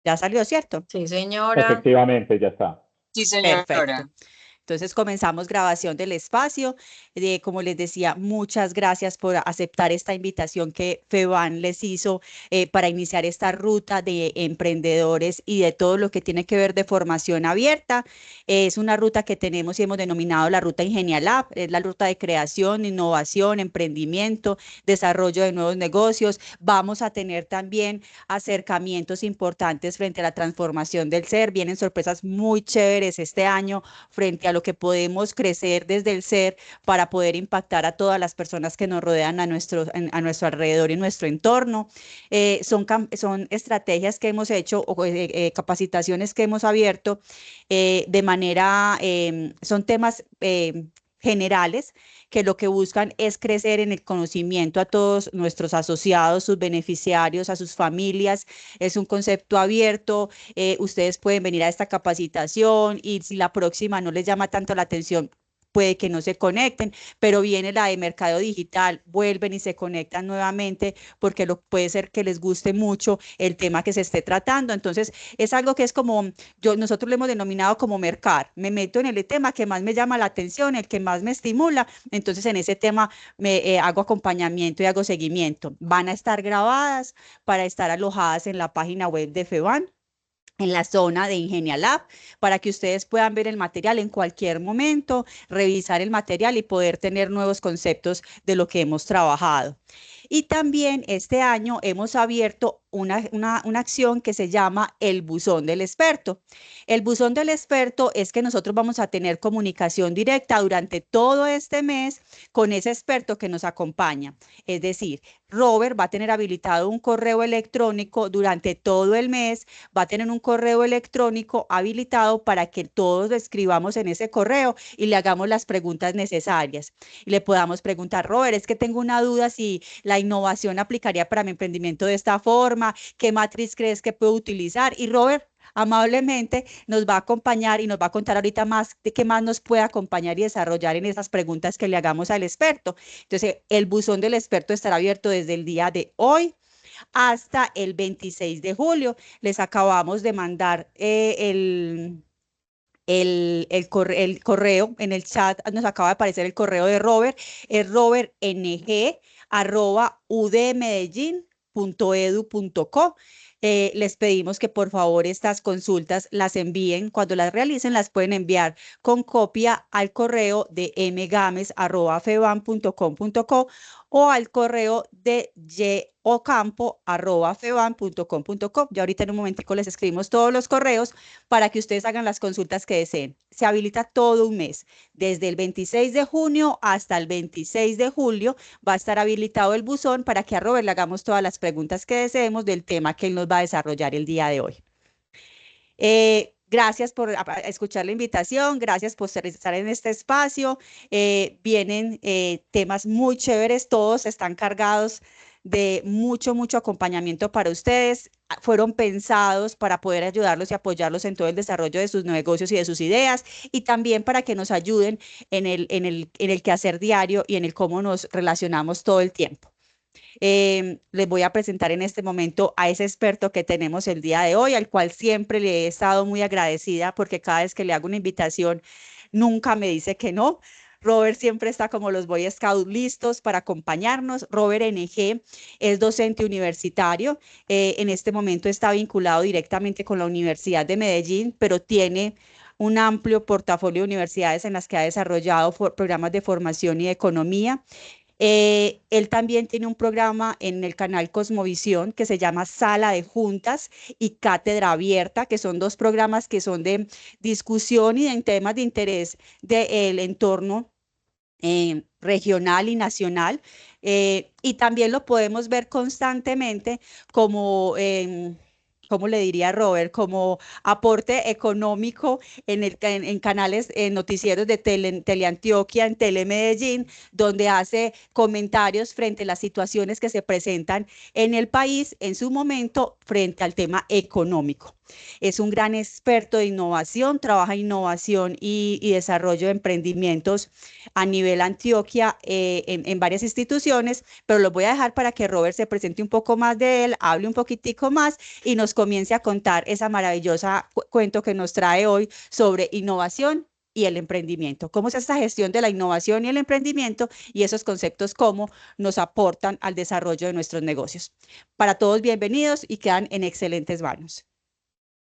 Ya salió, ¿cierto? Sí, señora. Efectivamente, ya está. Sí, Perfecto. señora. Entonces comenzamos grabación del espacio. Como les decía, muchas gracias por aceptar esta invitación que FEBAN les hizo para iniciar esta ruta de emprendedores y de todo lo que tiene que ver de formación abierta. Es una ruta que tenemos y hemos denominado la ruta Ingenialab. Es la ruta de creación, innovación, emprendimiento, desarrollo de nuevos negocios. Vamos a tener también acercamientos importantes frente a la transformación del ser. Vienen sorpresas muy chéveres este año frente a lo que podemos crecer desde el ser para poder impactar a todas las personas que nos rodean a nuestro alrededor y nuestro entorno. Son estrategias que hemos hecho o capacitaciones que hemos abierto de manera, son temas generales que lo que buscan es crecer en el conocimiento a todos nuestros asociados, sus beneficiarios, a sus familias. Es un concepto abierto. Ustedes pueden venir a esta capacitación y si la próxima no les llama tanto la atención, puede que no se conecten, pero viene la de mercado digital, vuelven y se conectan nuevamente porque puede ser que les guste mucho el tema que se esté tratando. Entonces, es algo que es como, nosotros lo hemos denominado como mercar. Me meto en el tema que más me llama la atención, el que más me estimula, entonces en ese tema hago acompañamiento y hago seguimiento. Van a estar grabadas para estar alojadas en la página web de FEBAN, en la zona de Ingenialab, para que ustedes puedan ver el material en cualquier momento, revisar el material y poder tener nuevos conceptos de lo que hemos trabajado. Y también este año hemos abierto una acción que se llama el buzón del experto. El buzón del experto es que nosotros vamos a tener comunicación directa durante todo este mes con ese experto que nos acompaña. Es decir, Robert va a tener habilitado un correo electrónico durante todo el mes, va a tener un correo electrónico habilitado para que todos lo escribamos en ese correo y le hagamos las preguntas necesarias. Y le podamos preguntar, Robert, es que tengo una duda si la innovación aplicaría para mi emprendimiento de esta forma, ¿qué matriz crees que puedo utilizar? Y Robert amablemente nos va a acompañar y nos va a contar ahorita más de qué más nos puede acompañar y desarrollar en esas preguntas que le hagamos al experto. Entonces, el buzón del experto estará abierto desde el día de hoy hasta el 26 de julio. Les acabamos de mandar el correo en el chat, nos acaba de aparecer el correo de Robert, es robertng@udmedellin.edu.co. Les pedimos que por favor estas consultas las envíen, cuando las realicen las pueden enviar con copia al correo de mgames@feban.com.co o al correo de yocampo@feban.com.co. Ya ahorita en un momentico les escribimos todos los correos para que ustedes hagan las consultas que deseen. Se habilita todo un mes, desde el 26 de junio hasta el 26 de julio va a estar habilitado el buzón para que a Robert le hagamos todas las preguntas que deseemos del tema que él nos va a desarrollar el día de hoy. Gracias por escuchar la invitación, gracias por estar en este espacio. Vienen temas muy chéveres, todos están cargados de mucho acompañamiento para ustedes. Fueron pensados para poder ayudarlos y apoyarlos en todo el desarrollo de sus negocios y de sus ideas y también para que nos ayuden en el quehacer diario y en el cómo nos relacionamos todo el tiempo. Les voy a presentar en este momento a ese experto que tenemos el día de hoy, al cual siempre le he estado muy agradecida porque cada vez que le hago una invitación, nunca me dice que no. Robert siempre está como los Boy Scouts listos para acompañarnos. Robert NG es docente universitario. En este momento está vinculado directamente con la Universidad de Medellín, pero tiene un amplio portafolio de universidades en las que ha desarrollado programas de formación y de economía. Él también tiene un programa en el canal Cosmovisión que se llama Sala de Juntas y Cátedra Abierta, que son dos programas que son de discusión y en temas de interés del entorno regional y nacional. Y también lo podemos ver constantemente como... ¿cómo le diría Robert? Como aporte económico en canales, en noticieros de Teleantioquia, en Telemedellín, donde hace comentarios frente a las situaciones que se presentan en el país en su momento frente al tema económico. Es un gran experto de innovación, trabaja innovación y desarrollo de emprendimientos a nivel Antioquia en varias instituciones, pero los voy a dejar para que Robert se presente un poco más de él, hable un poquitico más y nos comience a contar esa maravillosa cuento que nos trae hoy sobre innovación y el emprendimiento. ¿Cómo es esta gestión de la innovación y el emprendimiento y esos conceptos cómo nos aportan al desarrollo de nuestros negocios? Para todos, bienvenidos y quedan en excelentes manos.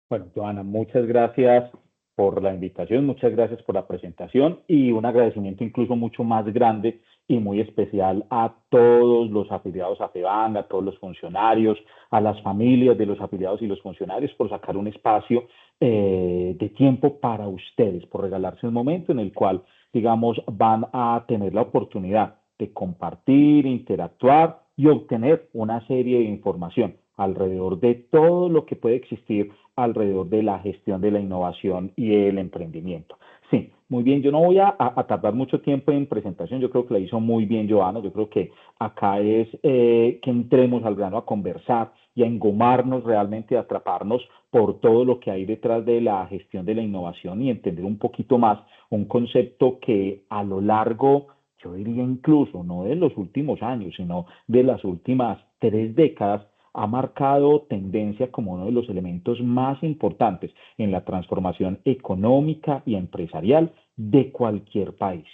Bueno, Joana, muchas gracias por la invitación, muchas gracias por la presentación y un agradecimiento incluso mucho más grande y muy especial a todos los afiliados a FEBANG, a todos los funcionarios, a las familias de los afiliados y los funcionarios por sacar un espacio de tiempo para ustedes, por regalarse un momento en el cual, digamos, van a tener la oportunidad de compartir, interactuar y obtener una serie de información alrededor de todo lo que puede existir alrededor de la gestión de la innovación y el emprendimiento. Sí, muy bien, yo no voy a tardar mucho tiempo en presentación, yo creo que la hizo muy bien Joana, yo creo que acá es que entremos al grano a conversar y a engomarnos realmente, a atraparnos por todo lo que hay detrás de la gestión de la innovación y entender un poquito más un concepto que a lo largo, yo diría incluso, no de los últimos años, sino de las últimas 3 décadas, ha marcado tendencia como uno de los elementos más importantes en la transformación económica y empresarial de cualquier país,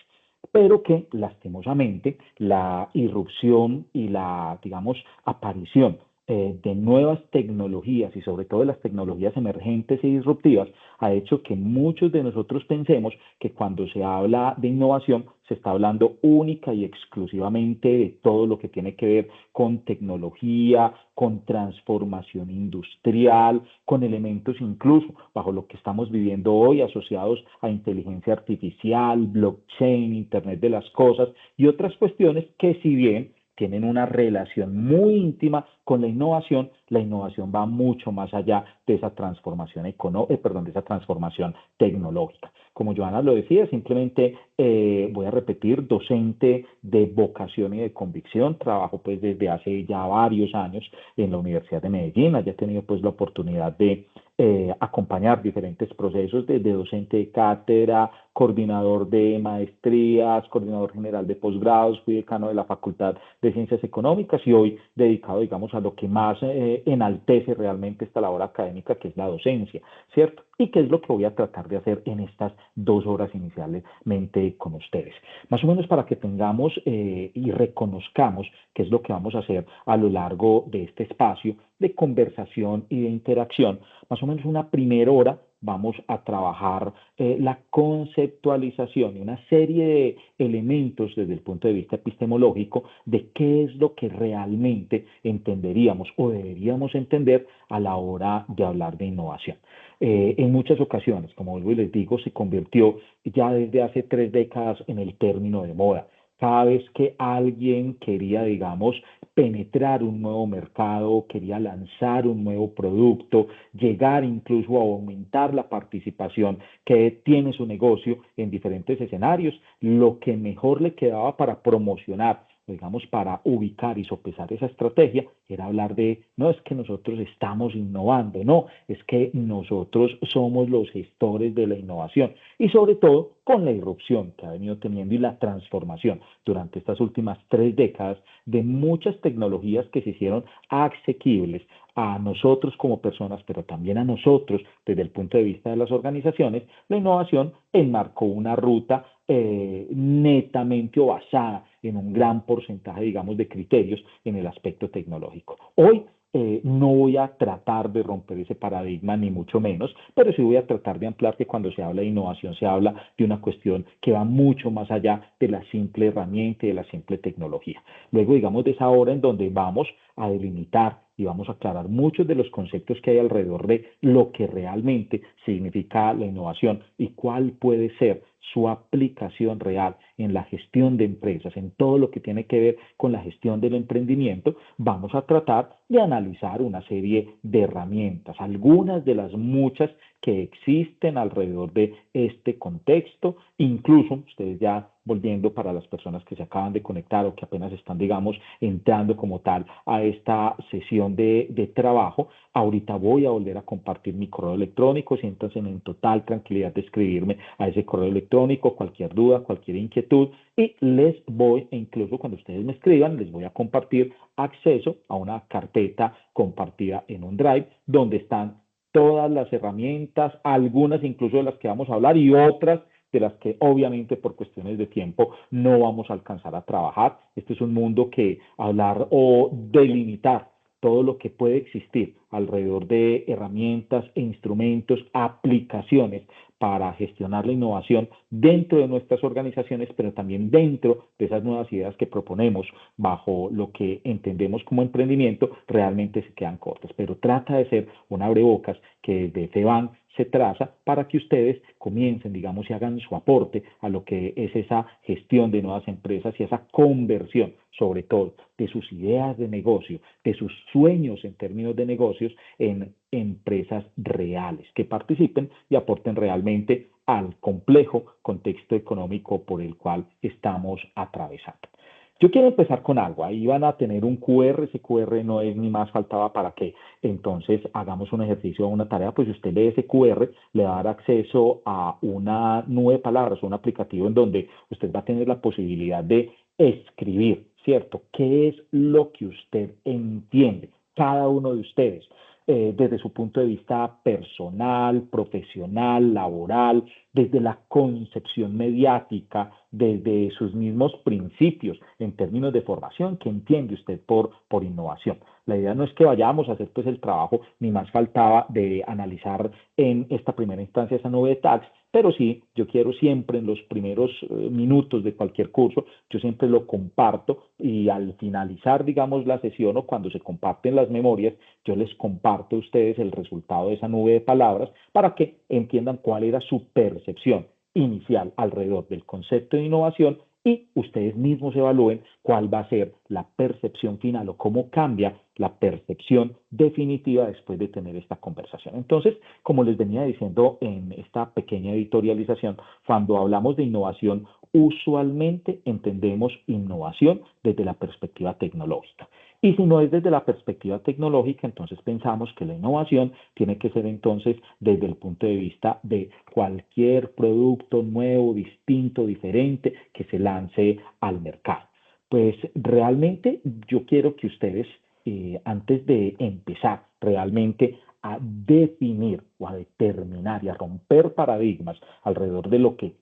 pero que lastimosamente la irrupción y la, digamos, aparición de nuevas tecnologías y sobre todo de las tecnologías emergentes y disruptivas ha hecho que muchos de nosotros pensemos que cuando se habla de innovación se está hablando única y exclusivamente de todo lo que tiene que ver con tecnología, con transformación industrial, con elementos incluso bajo lo que estamos viviendo hoy asociados a inteligencia artificial, blockchain, Internet de las cosas y otras cuestiones que si bien tienen una relación muy íntima con la innovación va mucho más allá de esa transformación de esa transformación tecnológica. Como Joana lo decía, simplemente voy a repetir, docente de vocación y de convicción, trabajo pues desde hace ya varios años en la Universidad de Medellín, haya tenido pues la oportunidad de acompañar diferentes procesos desde docente de cátedra, coordinador de maestrías, coordinador general de posgrados, fui decano de la Facultad de Ciencias Económicas y hoy dedicado, digamos, a lo que más enaltece realmente esta labor académica, que es la docencia, ¿cierto? Y qué es lo que voy a tratar de hacer en estas 2 horas inicialmente con ustedes. Más o menos para que tengamos y reconozcamos qué es lo que vamos a hacer a lo largo de este espacio de conversación y de interacción, más o menos una primera hora vamos a trabajar la conceptualización y una serie de elementos desde el punto de vista epistemológico de qué es lo que realmente entenderíamos o deberíamos entender a la hora de hablar de innovación. En muchas ocasiones, como vuelvo y les digo, se convirtió ya desde hace 3 décadas en el término de moda. Cada vez que alguien quería, digamos, penetrar un nuevo mercado, quería lanzar un nuevo producto, llegar incluso a aumentar la participación que tiene su negocio en diferentes escenarios, lo que mejor le quedaba para promocionar, digamos, para ubicar y sopesar esa estrategia, era hablar de, no es que nosotros estamos innovando, no, es que nosotros somos los gestores de la innovación y sobre todo con la irrupción que ha venido teniendo y la transformación durante estas últimas 3 décadas de muchas tecnologías que se hicieron asequibles a nosotros como personas, pero también a nosotros desde el punto de vista de las organizaciones, la innovación enmarcó una ruta netamente o basada en un gran porcentaje, digamos, de criterios en el aspecto tecnológico. Hoy no voy a tratar de romper ese paradigma, ni mucho menos, pero sí voy a tratar de ampliar que cuando se habla de innovación se habla de una cuestión que va mucho más allá de la simple herramienta y de la simple tecnología. Luego, digamos, de esa hora en donde vamos a delimitar y vamos a aclarar muchos de los conceptos que hay alrededor de lo que realmente significa la innovación y cuál puede ser su aplicación real en la gestión de empresas, en todo lo que tiene que ver con la gestión del emprendimiento, vamos a tratar de analizar una serie de herramientas, algunas de las muchas que existen alrededor de este contexto, incluso ustedes ya volviendo para las personas que se acaban de conectar o que apenas están, digamos, entrando como tal a esta sesión de trabajo, ahorita voy a volver a compartir mi correo electrónico, siéntanse en total tranquilidad de escribirme a ese correo electrónico, cualquier duda, cualquier inquietud, y les voy, e incluso cuando ustedes me escriban, les voy a compartir acceso a una carpeta compartida en un Drive, donde están todas las herramientas, algunas incluso de las que vamos a hablar y otras de las que obviamente por cuestiones de tiempo no vamos a alcanzar a trabajar. Este es un mundo que hablar o delimitar todo lo que puede existir alrededor de herramientas e instrumentos, aplicaciones para gestionar la innovación dentro de nuestras organizaciones, pero también dentro de esas nuevas ideas que proponemos bajo lo que entendemos como emprendimiento, realmente se quedan cortas. Pero trata de ser un abrebocas que desde FEBAN se traza para que ustedes comiencen, digamos, y hagan su aporte a lo que es esa gestión de nuevas empresas y esa conversión, sobre todo, de sus ideas de negocio, de sus sueños en términos de negocios, en empresas reales, que participen y aporten realmente al complejo contexto económico por el cual estamos atravesando. Yo quiero empezar con algo. Ahí van a tener un QR. Ese QR no es ni más faltaba para que entonces hagamos un ejercicio o una tarea. Pues si usted lee ese QR, le va a dar acceso a una nube de palabras, un aplicativo en donde usted va a tener la posibilidad de escribir, ¿cierto? ¿Qué es lo que usted entiende? Cada uno de ustedes, desde su punto de vista personal, profesional, laboral, desde la concepción mediática, desde sus mismos principios en términos de formación, que entiende usted por innovación. La idea no es que vayamos a hacer pues el trabajo, ni más faltaba de analizar en esta primera instancia esa nube de tags, pero sí, yo quiero siempre en los primeros minutos de cualquier curso, yo siempre lo comparto y al finalizar, digamos, la sesión o cuando se comparten las memorias, yo les comparto a ustedes el resultado de esa nube de palabras para que entiendan cuál era su percepción inicial alrededor del concepto de innovación y ustedes mismos evalúen cuál va a ser la percepción final o cómo cambia la percepción definitiva después de tener esta conversación. Entonces, como les venía diciendo en esta pequeña editorialización, cuando hablamos de innovación, usualmente entendemos innovación desde la perspectiva tecnológica. Y si no es desde la perspectiva tecnológica, entonces pensamos que la innovación tiene que ser entonces desde el punto de vista de cualquier producto nuevo, distinto, diferente que se lance al mercado. Pues realmente yo quiero que ustedes, antes de empezar realmente a definir o a determinar y a romper paradigmas alrededor de lo que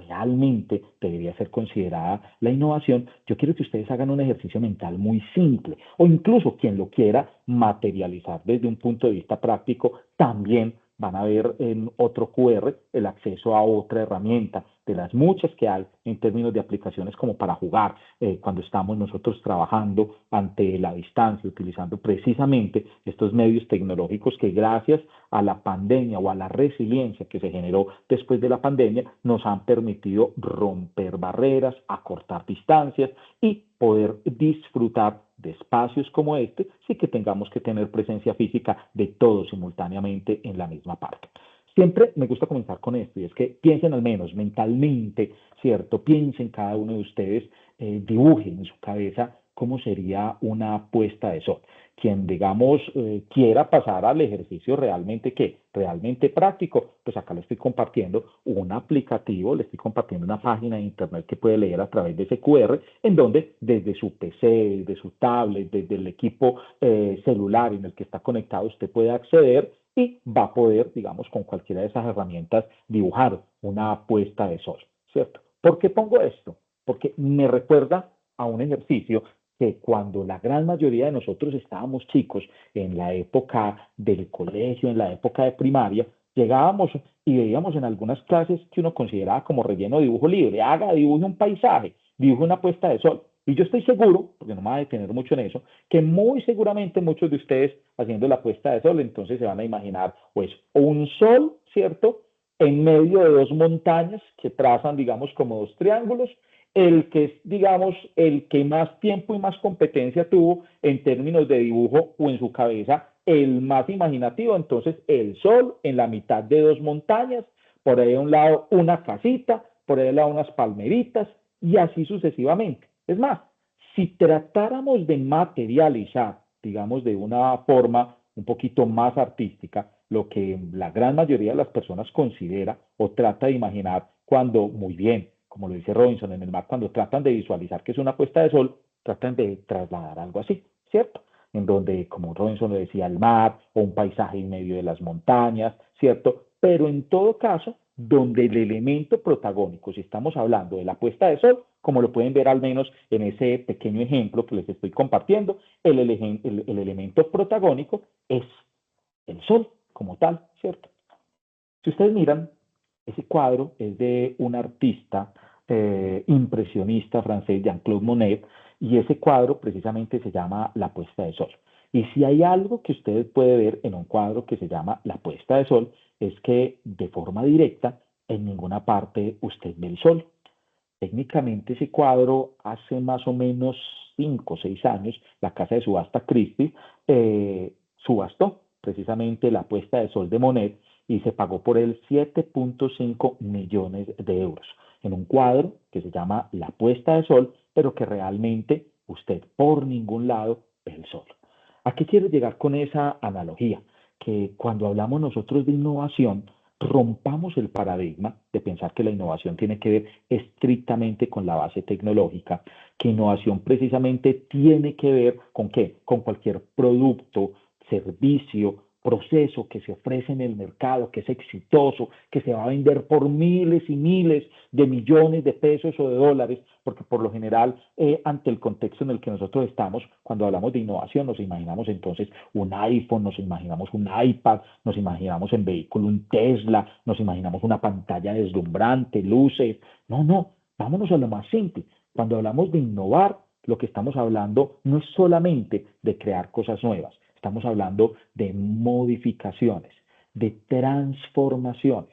realmente debería ser considerada la innovación, yo quiero que ustedes hagan un ejercicio mental muy simple o incluso quien lo quiera materializar desde un punto de vista práctico, también van a ver en otro QR el acceso a otra herramienta de las muchas que hay en términos de aplicaciones como para jugar cuando estamos nosotros trabajando ante la distancia, utilizando precisamente estos medios tecnológicos que gracias a la pandemia o a la resiliencia que se generó después de la pandemia nos han permitido romper barreras, acortar distancias y poder disfrutar de espacios como este sin que tengamos que tener presencia física de todos simultáneamente en la misma parte. Siempre me gusta comenzar con esto y es que piensen al menos mentalmente, ¿cierto? Piensen cada uno de ustedes, dibujen en su cabeza cómo sería una puesta de sol. Quien, digamos, quiera pasar al ejercicio realmente, ¿qué? Realmente práctico, pues acá le estoy compartiendo un aplicativo, le estoy compartiendo una página de internet que puede leer a través de ese QR, en donde desde su PC, desde su tablet, desde el equipo celular en el que está conectado, usted puede acceder y va a poder, digamos, con cualquiera de esas herramientas dibujar una puesta de sol, ¿cierto? ¿Por qué pongo esto? Porque me recuerda a un ejercicio que cuando la gran mayoría de nosotros estábamos chicos, en la época del colegio, en la época de primaria, llegábamos y veíamos en algunas clases que uno consideraba como relleno de dibujo libre, haga, dibuje un paisaje, dibuje una puesta de sol. Y yo estoy seguro, porque no me voy a detener mucho en eso, que muy seguramente muchos de ustedes haciendo la puesta de sol, entonces se van a imaginar pues un sol, ¿cierto? En medio de dos montañas que trazan, digamos, como dos triángulos, el que es, digamos, el que más tiempo y más competencia tuvo en términos de dibujo o en su cabeza, el más imaginativo, entonces el sol en la mitad de dos montañas, por ahí a un lado una casita, por ahí a un lado unas palmeritas, y así sucesivamente. Es más, si tratáramos de materializar, digamos, de una forma un poquito más artística, lo que la gran mayoría de las personas considera o trata de imaginar cuando, muy bien, como lo dice Robinson en el mar, cuando tratan de visualizar que es una puesta de sol, tratan de trasladar algo así, ¿cierto? En donde, como Robinson le decía, el mar o un paisaje en medio de las montañas, ¿cierto? Pero en todo caso, donde el elemento protagónico, si estamos hablando de la puesta de sol, como lo pueden ver al menos en ese pequeño ejemplo que les estoy compartiendo, el elemento protagónico es el sol como tal, ¿cierto? Si ustedes miran, ese cuadro es de un artista impresionista francés, Jean-Claude Monet, y ese cuadro precisamente se llama La puesta de sol. Y si hay algo que ustedes pueden ver en un cuadro que se llama La puesta de sol, es que de forma directa en ninguna parte usted ve el sol. Técnicamente ese cuadro hace más o menos 5 o 6 años, la casa de subasta Christie subastó precisamente la puesta de sol de Monet y se pagó por él 7.5 millones de euros en un cuadro que se llama La puesta de sol, pero que realmente usted por ningún lado ve el sol. ¿A qué quiero llegar con esa analogía? Que cuando hablamos nosotros de innovación, rompamos el paradigma de pensar que la innovación tiene que ver estrictamente con la base tecnológica, que innovación precisamente tiene que ver con qué, con cualquier producto, servicio, proceso que se ofrece en el mercado, que es exitoso, que se va a vender por miles y miles de millones de pesos o de dólares, porque por lo general, ante el contexto en el que nosotros estamos, cuando hablamos de innovación, nos imaginamos entonces un iPhone, nos imaginamos un iPad, nos imaginamos en vehículo un Tesla, nos imaginamos una pantalla deslumbrante, luces. No, no, vámonos a lo más simple. Cuando hablamos de innovar, lo que estamos hablando no es solamente de crear cosas nuevas, estamos hablando de modificaciones, de transformaciones,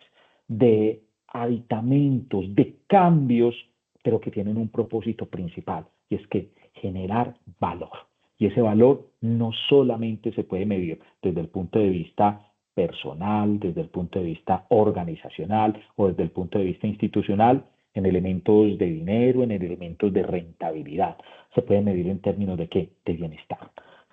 de aditamentos, de cambios, pero que tienen un propósito principal, y es que generar valor. Y ese valor no solamente se puede medir desde el punto de vista personal, desde el punto de vista organizacional o desde el punto de vista institucional, en elementos de dinero, en elementos de rentabilidad. Se puede medir en términos de qué? De bienestar.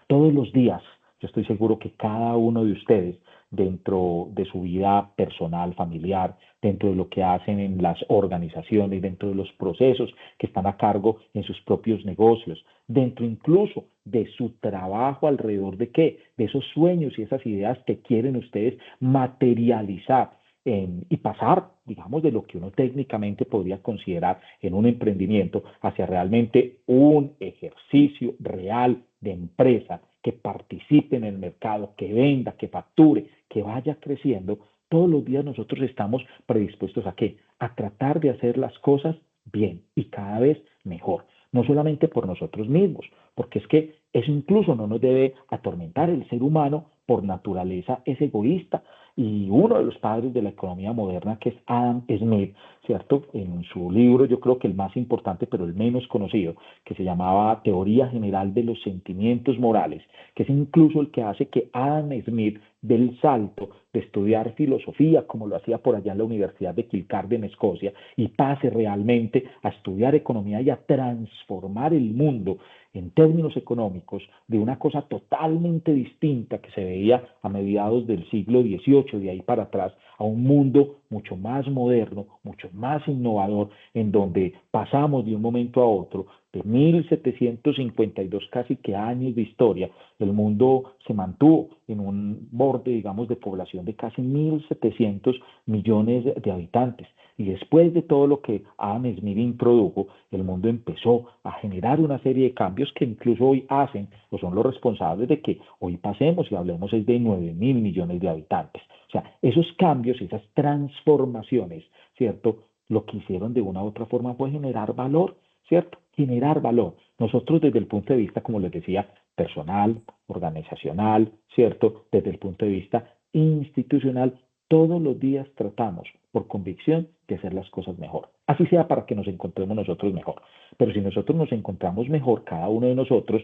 Todos los días, yo estoy seguro que cada uno de ustedes, dentro de su vida personal, familiar, dentro de lo que hacen en las organizaciones, dentro de los procesos que están a cargo en sus propios negocios, dentro incluso de su trabajo alrededor de qué, de esos sueños y esas ideas que quieren ustedes materializar y pasar, digamos, de lo que uno técnicamente podría considerar en un emprendimiento hacia realmente un ejercicio real de empresa que participe en el mercado, que venda, que facture, que vaya creciendo. Todos los días nosotros estamos predispuestos a qué? A tratar de hacer las cosas bien y cada vez mejor. No solamente por nosotros mismos, porque es que eso incluso no nos debe atormentar. El ser humano por naturaleza es egoísta y uno de los padres de la economía moderna, que es Adam Smith, ¿cierto? En su libro, yo creo que el más importante, pero el menos conocido, que se llamaba Teoría General de los Sentimientos Morales, que es incluso el que hace que Adam Smith dé el salto de estudiar filosofía, como lo hacía por allá en la Universidad de Kilcarn en Escocia, y pase realmente a estudiar economía y a transformar el mundo en términos económicos de una cosa totalmente distinta que se veía a mediados del siglo XVIII, de ahí para atrás, a un mundo mucho más moderno, mucho más innovador, en donde pasamos de un momento a otro, de 1752 casi que años de historia, el mundo se mantuvo en un borde, digamos, de población de casi 1.700 millones de habitantes. Y después de todo lo que Adam Smith introdujo, el mundo empezó a generar una serie de cambios que incluso hoy hacen o son los responsables de que hoy pasemos y hablemos es de 9.000 millones de habitantes. O sea, esos cambios, esas transformaciones, ¿cierto? Lo que hicieron de una u otra forma fue generar valor, ¿cierto? Generar valor. Nosotros desde el punto de vista, como les decía, personal, organizacional, ¿cierto? Desde el punto de vista institucional, todos los días tratamos por convicción de hacer las cosas mejor. Así sea para que nos encontremos nosotros mejor. Pero si nosotros nos encontramos mejor, cada uno de nosotros,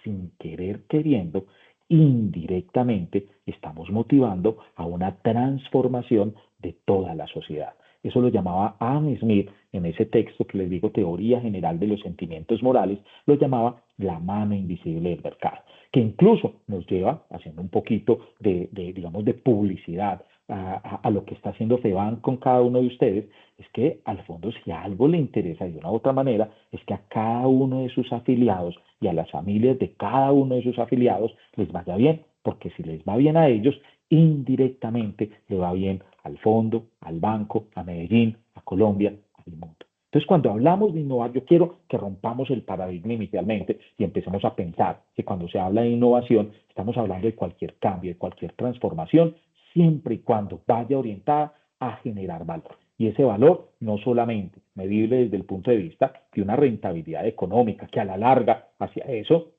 sin querer queriendo, indirectamente estamos motivando a una transformación de toda la sociedad. Eso lo llamaba Adam Smith en ese texto que les digo, Teoría General de los Sentimientos Morales, lo llamaba la mano invisible del mercado, que incluso nos lleva, haciendo un poquito digamos, de publicidad a lo que está haciendo FEBAN con cada uno de ustedes, es que al fondo si algo le interesa de una u otra manera, es que a cada uno de sus afiliados y a las familias de cada uno de sus afiliados les vaya bien, porque si les va bien a ellos, indirectamente le va bien al fondo, al banco, a Medellín, a Colombia, al mundo. Entonces, cuando hablamos de innovar, yo quiero que rompamos el paradigma inicialmente y empecemos a pensar que cuando se habla de innovación, estamos hablando de cualquier cambio, de cualquier transformación, siempre y cuando vaya orientada a generar valor. Y ese valor no solamente medible desde el punto de vista de una rentabilidad económica, que a la larga hacia eso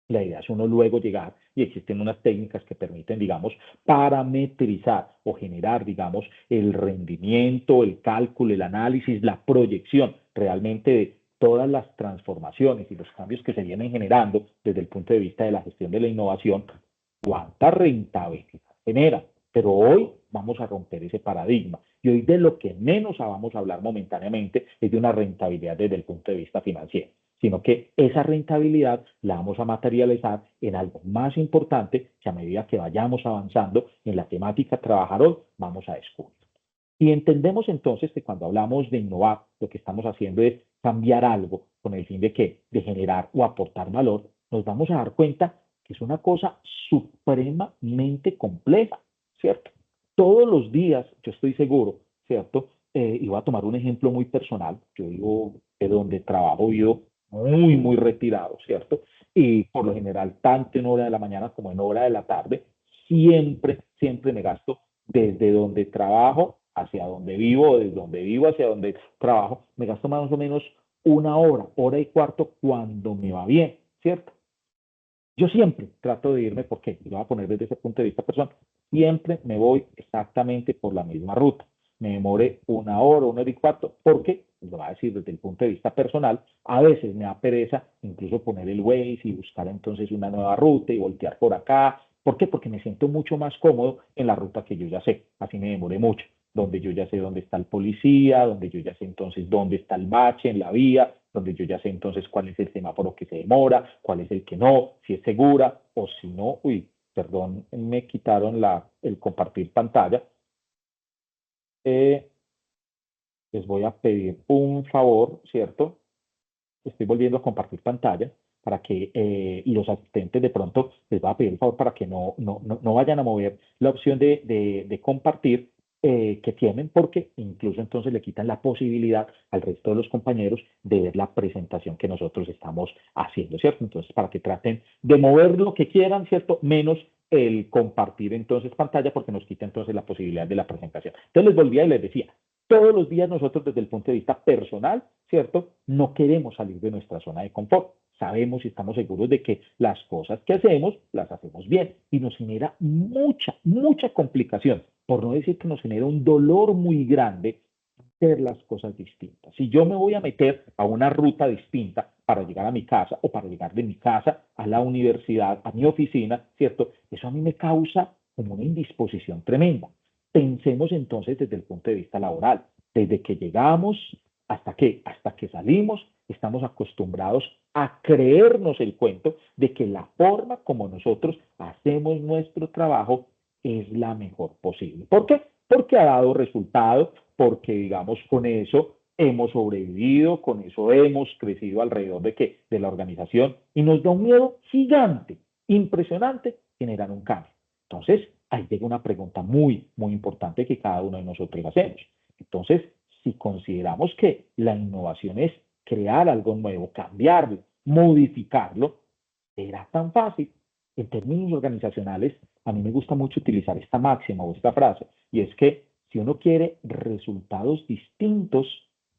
la idea es uno luego llegar y existen unas técnicas que permiten, digamos, parametrizar o generar, digamos, el rendimiento, el cálculo, el análisis, la proyección realmente de todas las transformaciones y los cambios que se vienen generando desde el punto de vista de la gestión de la innovación, cuánta rentabilidad genera. Pero hoy vamos a romper ese paradigma y hoy de lo que menos vamos a hablar momentáneamente es de una rentabilidad desde el punto de vista financiero, sino que esa rentabilidad la vamos a materializar en algo más importante que a medida que vayamos avanzando en la temática trabajar hoy, vamos a descubrir. Y entendemos entonces que cuando hablamos de innovar, lo que estamos haciendo es cambiar algo con el fin de que de generar o aportar valor, nos vamos a dar cuenta que es una cosa supremamente compleja, ¿cierto? Todos los días, yo estoy seguro, ¿cierto? Y voy a tomar un ejemplo muy personal. Yo vivo de donde trabajo, vivo muy retirado, ¿cierto? Y por lo general, tanto en hora de la mañana como en hora de la tarde, siempre me gasto desde donde trabajo hacia donde vivo, desde donde vivo hacia donde trabajo, me gasto más o menos una hora y cuarto cuando me va bien, ¿cierto? Yo siempre trato de irme, porque lo voy a poner desde ese punto de vista personal, siempre me voy exactamente por la misma ruta. Me demore una hora y cuarto, porque, lo voy a decir desde el punto de vista personal, a veces me da pereza incluso poner el Waze y buscar entonces una nueva ruta y voltear por acá. ¿Por qué? Porque me siento mucho más cómodo en la ruta que yo ya sé, así me demore mucho, donde yo ya sé dónde está el policía, donde yo ya sé entonces dónde está el bache en la vía, donde yo ya sé entonces cuál es el semáforo que se demora, cuál es el que no, si es segura o si no, uy, perdón, me quitaron el compartir pantalla. Eh, Les voy a pedir un favor, ¿cierto? Estoy volviendo a compartir pantalla para que los asistentes de pronto les va a pedir el favor para que no vayan a mover la opción de compartir que tienen, porque incluso entonces le quitan la posibilidad al resto de los compañeros de ver la presentación que nosotros estamos haciendo, ¿cierto? Entonces, para que traten de mover lo que quieran, ¿cierto? Menos el compartir entonces pantalla, porque nos quita entonces la posibilidad de la presentación. Entonces les volvía y les decía, todos los días nosotros desde el punto de vista personal, ¿cierto? No queremos salir de nuestra zona de confort. Sabemos y estamos seguros de que las cosas que hacemos, las hacemos bien y nos genera mucha complicación, por no decir que nos genera un dolor muy grande hacer las cosas distintas. Si yo me voy a meter a una ruta distinta para llegar a mi casa o para llegar de mi casa a la universidad, a mi oficina, ¿cierto? Eso a mí me causa como una indisposición tremenda. Pensemos entonces desde el punto de vista laboral, desde que llegamos hasta que salimos, estamos acostumbrados a creernos el cuento de que la forma como nosotros hacemos nuestro trabajo es la mejor posible. ¿Por qué? Porque ha dado resultado, porque digamos con eso hemos sobrevivido, con eso hemos crecido alrededor de qué, de la organización y nos da un miedo gigante, impresionante, generar un cambio. Entonces, ahí llega una pregunta muy importante que cada uno de nosotros hacemos. Entonces, si consideramos que la innovación es crear algo nuevo, cambiarlo, modificarlo, era tan fácil. En términos organizacionales, a mí me gusta mucho utilizar esta máxima o esta frase, y es que si uno quiere resultados distintos,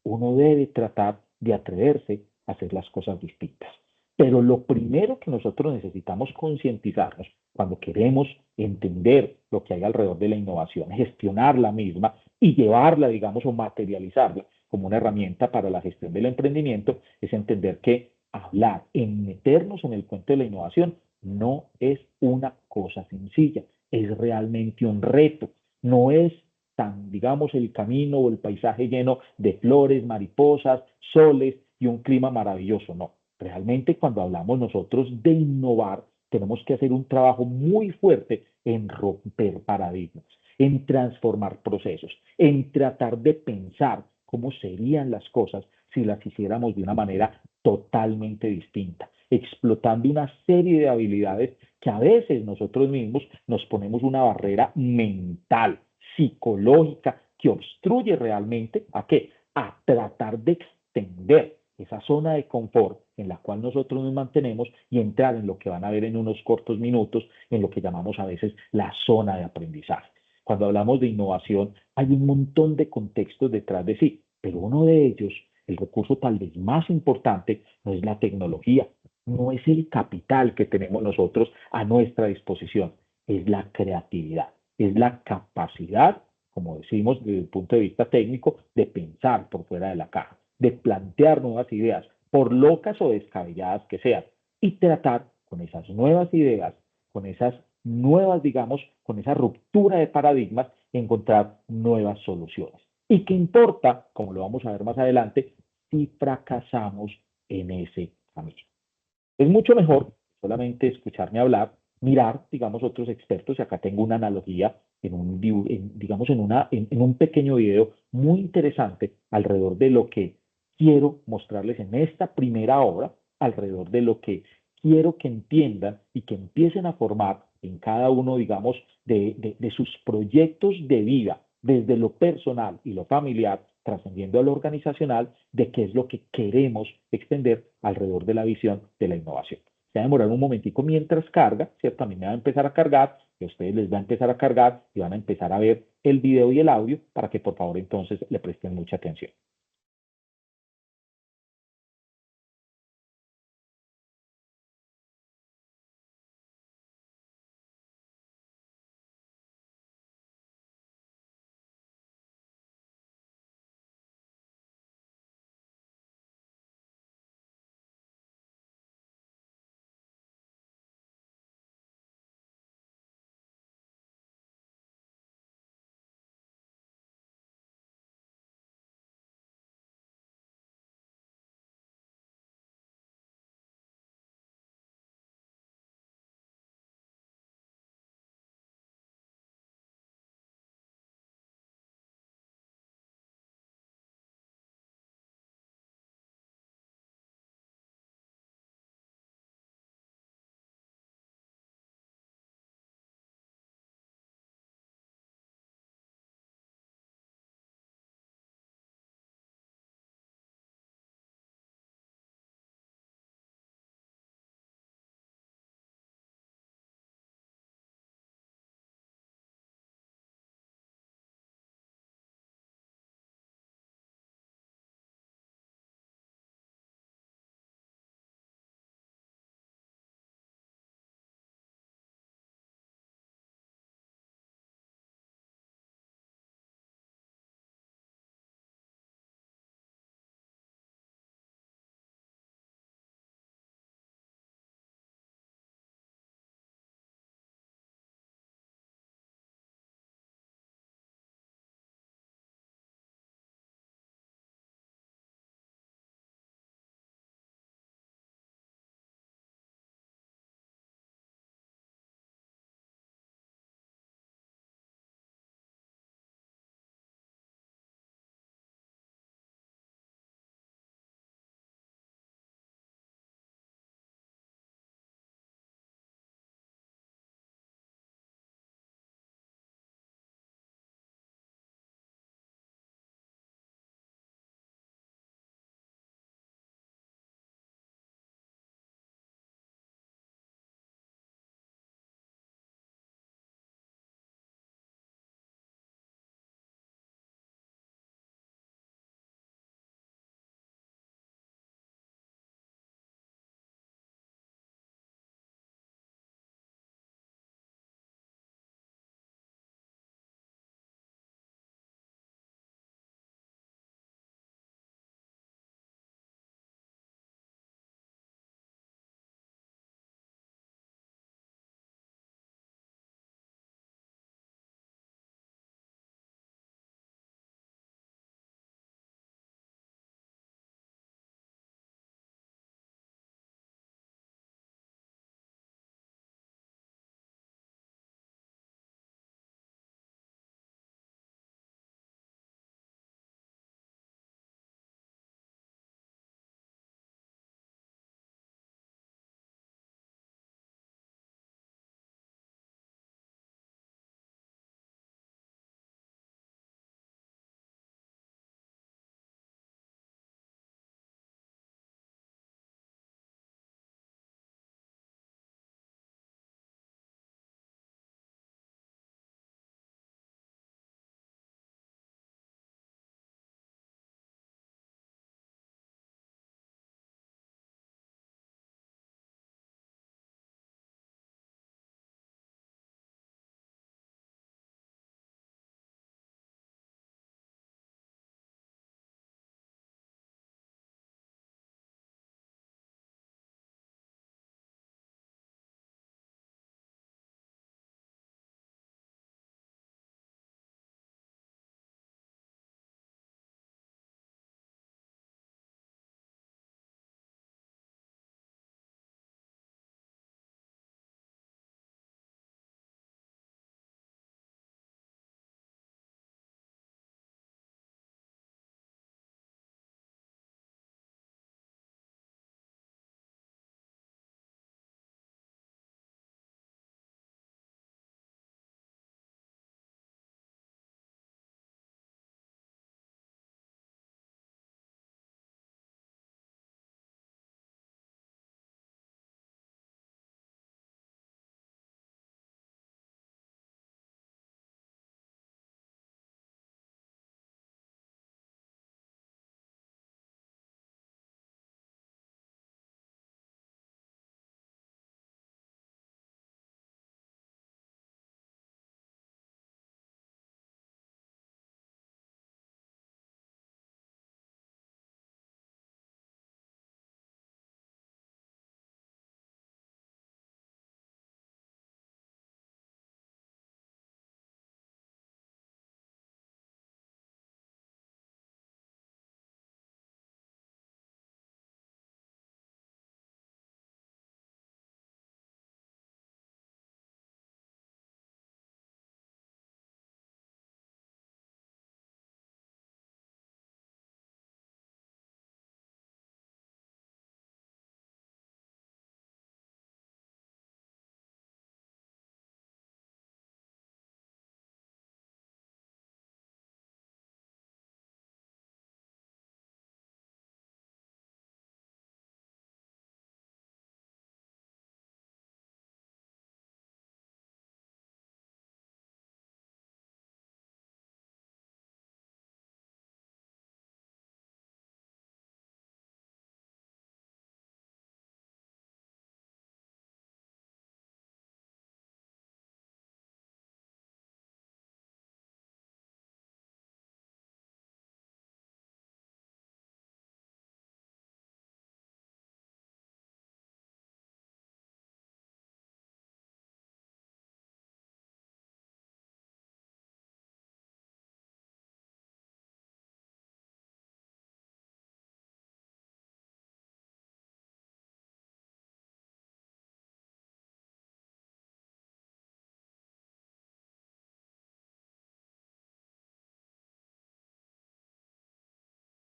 uno debe tratar de atreverse a hacer las cosas distintas. Pero lo primero que nosotros necesitamos concientizarnos cuando queremos entender lo que hay alrededor de la innovación, gestionar la misma y llevarla, digamos, o materializarla como una herramienta para la gestión del emprendimiento, es entender que hablar, en meternos en el cuento de la innovación, no es una cosa sencilla, es realmente un reto, no es tan digamos, el camino o el paisaje lleno de flores, mariposas, soles y un clima maravilloso. No, realmente cuando hablamos nosotros de innovar, tenemos que hacer un trabajo muy fuerte en romper paradigmas, en transformar procesos, en tratar de pensar cómo serían las cosas si las hiciéramos de una manera totalmente distinta, explotando una serie de habilidades que a veces nosotros mismos nos ponemos una barrera mental, psicológica, que obstruye realmente a qué? A tratar de extender esa zona de confort en la cual nosotros nos mantenemos y entrar en lo que van a ver en unos cortos minutos, en lo que llamamos a veces la zona de aprendizaje. Cuando hablamos de innovación, hay un montón de contextos detrás de sí, pero uno de ellos, el recurso tal vez más importante, no es la tecnología, no es el capital que tenemos nosotros a nuestra disposición, es la creatividad, es la capacidad, como decimos desde el punto de vista técnico, de pensar por fuera de la caja, de plantear nuevas ideas, por locas o descabelladas que sean, y tratar con esas nuevas ideas, con esas nuevas, digamos, con esa ruptura de paradigmas, encontrar nuevas soluciones. ¿Y qué importa, como lo vamos a ver más adelante, si fracasamos en ese camino? Es mucho mejor solamente escucharme hablar, mirar, digamos, otros expertos, y acá tengo una analogía digamos, en un pequeño video muy interesante alrededor de lo que quiero mostrarles en esta primera obra, alrededor de lo que quiero que entiendan y que empiecen a formar en cada uno, digamos, de sus proyectos de vida, desde lo personal y lo familiar, trascendiendo a lo organizacional, de qué es lo que queremos extender alrededor de la visión de la innovación. Se va a demorar un momentico mientras carga, ¿cierto? A mí me va a empezar a cargar, y a ustedes les va a empezar a cargar y van a empezar a ver el video y el audio para que por favor entonces le presten mucha atención.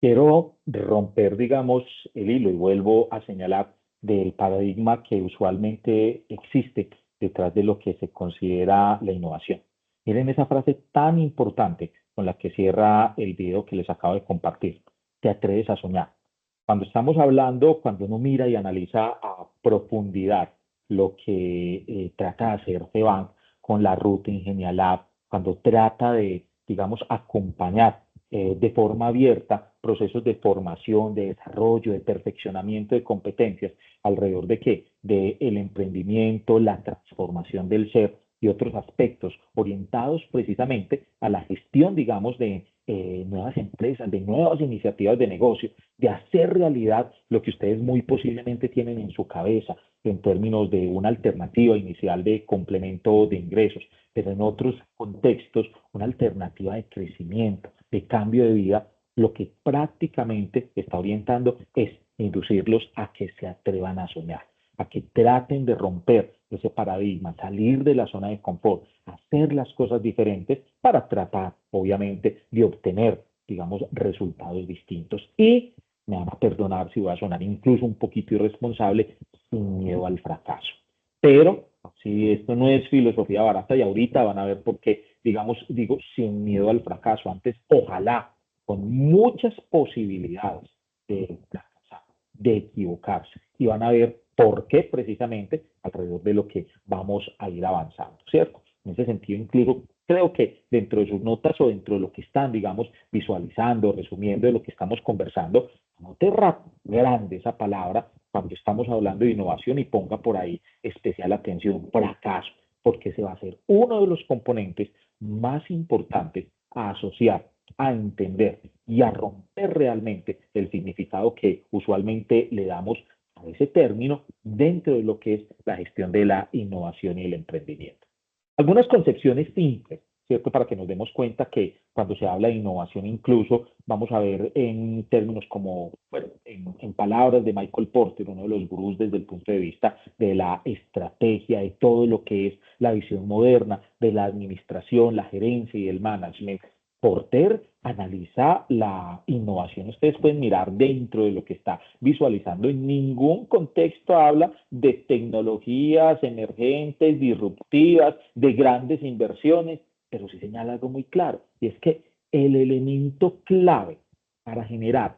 Quiero romper, digamos, el hilo y vuelvo a señalar del paradigma que usualmente existe detrás de lo que se considera la innovación. Miren esa frase tan importante con la que cierra el video que les acabo de compartir. Te atreves a soñar. Cuando estamos hablando, cuando uno mira y analiza a profundidad lo que trata de hacer FEBAN con la ruta Ingenia Lab, cuando trata de, digamos, acompañar de forma abierta procesos de formación, de desarrollo, de perfeccionamiento de competencias, alrededor de qué? De el emprendimiento, la transformación del ser y otros aspectos orientados precisamente a la gestión, digamos, de nuevas empresas, de nuevas iniciativas de negocio, de hacer realidad lo que ustedes muy posiblemente tienen en su cabeza en términos de una alternativa inicial de complemento de ingresos, pero en otros contextos una alternativa de crecimiento, de cambio de vida, lo que prácticamente está orientando es inducirlos a que se atrevan a soñar, a que traten de romper ese paradigma, salir de la zona de confort, hacer las cosas diferentes para tratar, obviamente, de obtener, digamos, resultados distintos. Y me van a perdonar si voy a sonar incluso un poquito irresponsable, sin miedo al fracaso. Pero si esto no es filosofía barata y ahorita van a ver por qué, digamos, digo, sin miedo al fracaso. Antes, ojalá, con muchas posibilidades de fracasar, de equivocarse. Y van a ver por qué precisamente alrededor de lo que vamos a ir avanzando, ¿cierto? En ese sentido, incluso creo que dentro de sus notas o dentro de lo que están, digamos, visualizando, resumiendo de lo que estamos conversando, note grande esa palabra cuando estamos hablando de innovación y ponga por ahí especial atención, fracaso, porque ese va a ser uno de los componentes más importantes a asociar, a entender y a romper realmente el significado que usualmente le damos a ese término dentro de lo que es la gestión de la innovación y el emprendimiento. Algunas concepciones simples, ¿cierto? Para que nos demos cuenta que cuando se habla de innovación incluso, vamos a ver en términos como, bueno, en palabras de Michael Porter, uno de los gurús desde el punto de vista de la estrategia, de todo lo que es la visión moderna, de la administración, la gerencia y el management. Porter analiza la innovación. Ustedes pueden mirar dentro de lo que está visualizando. En ningún contexto habla de tecnologías emergentes, disruptivas, de grandes inversiones, pero sí señala algo muy claro, y es que el elemento clave para generar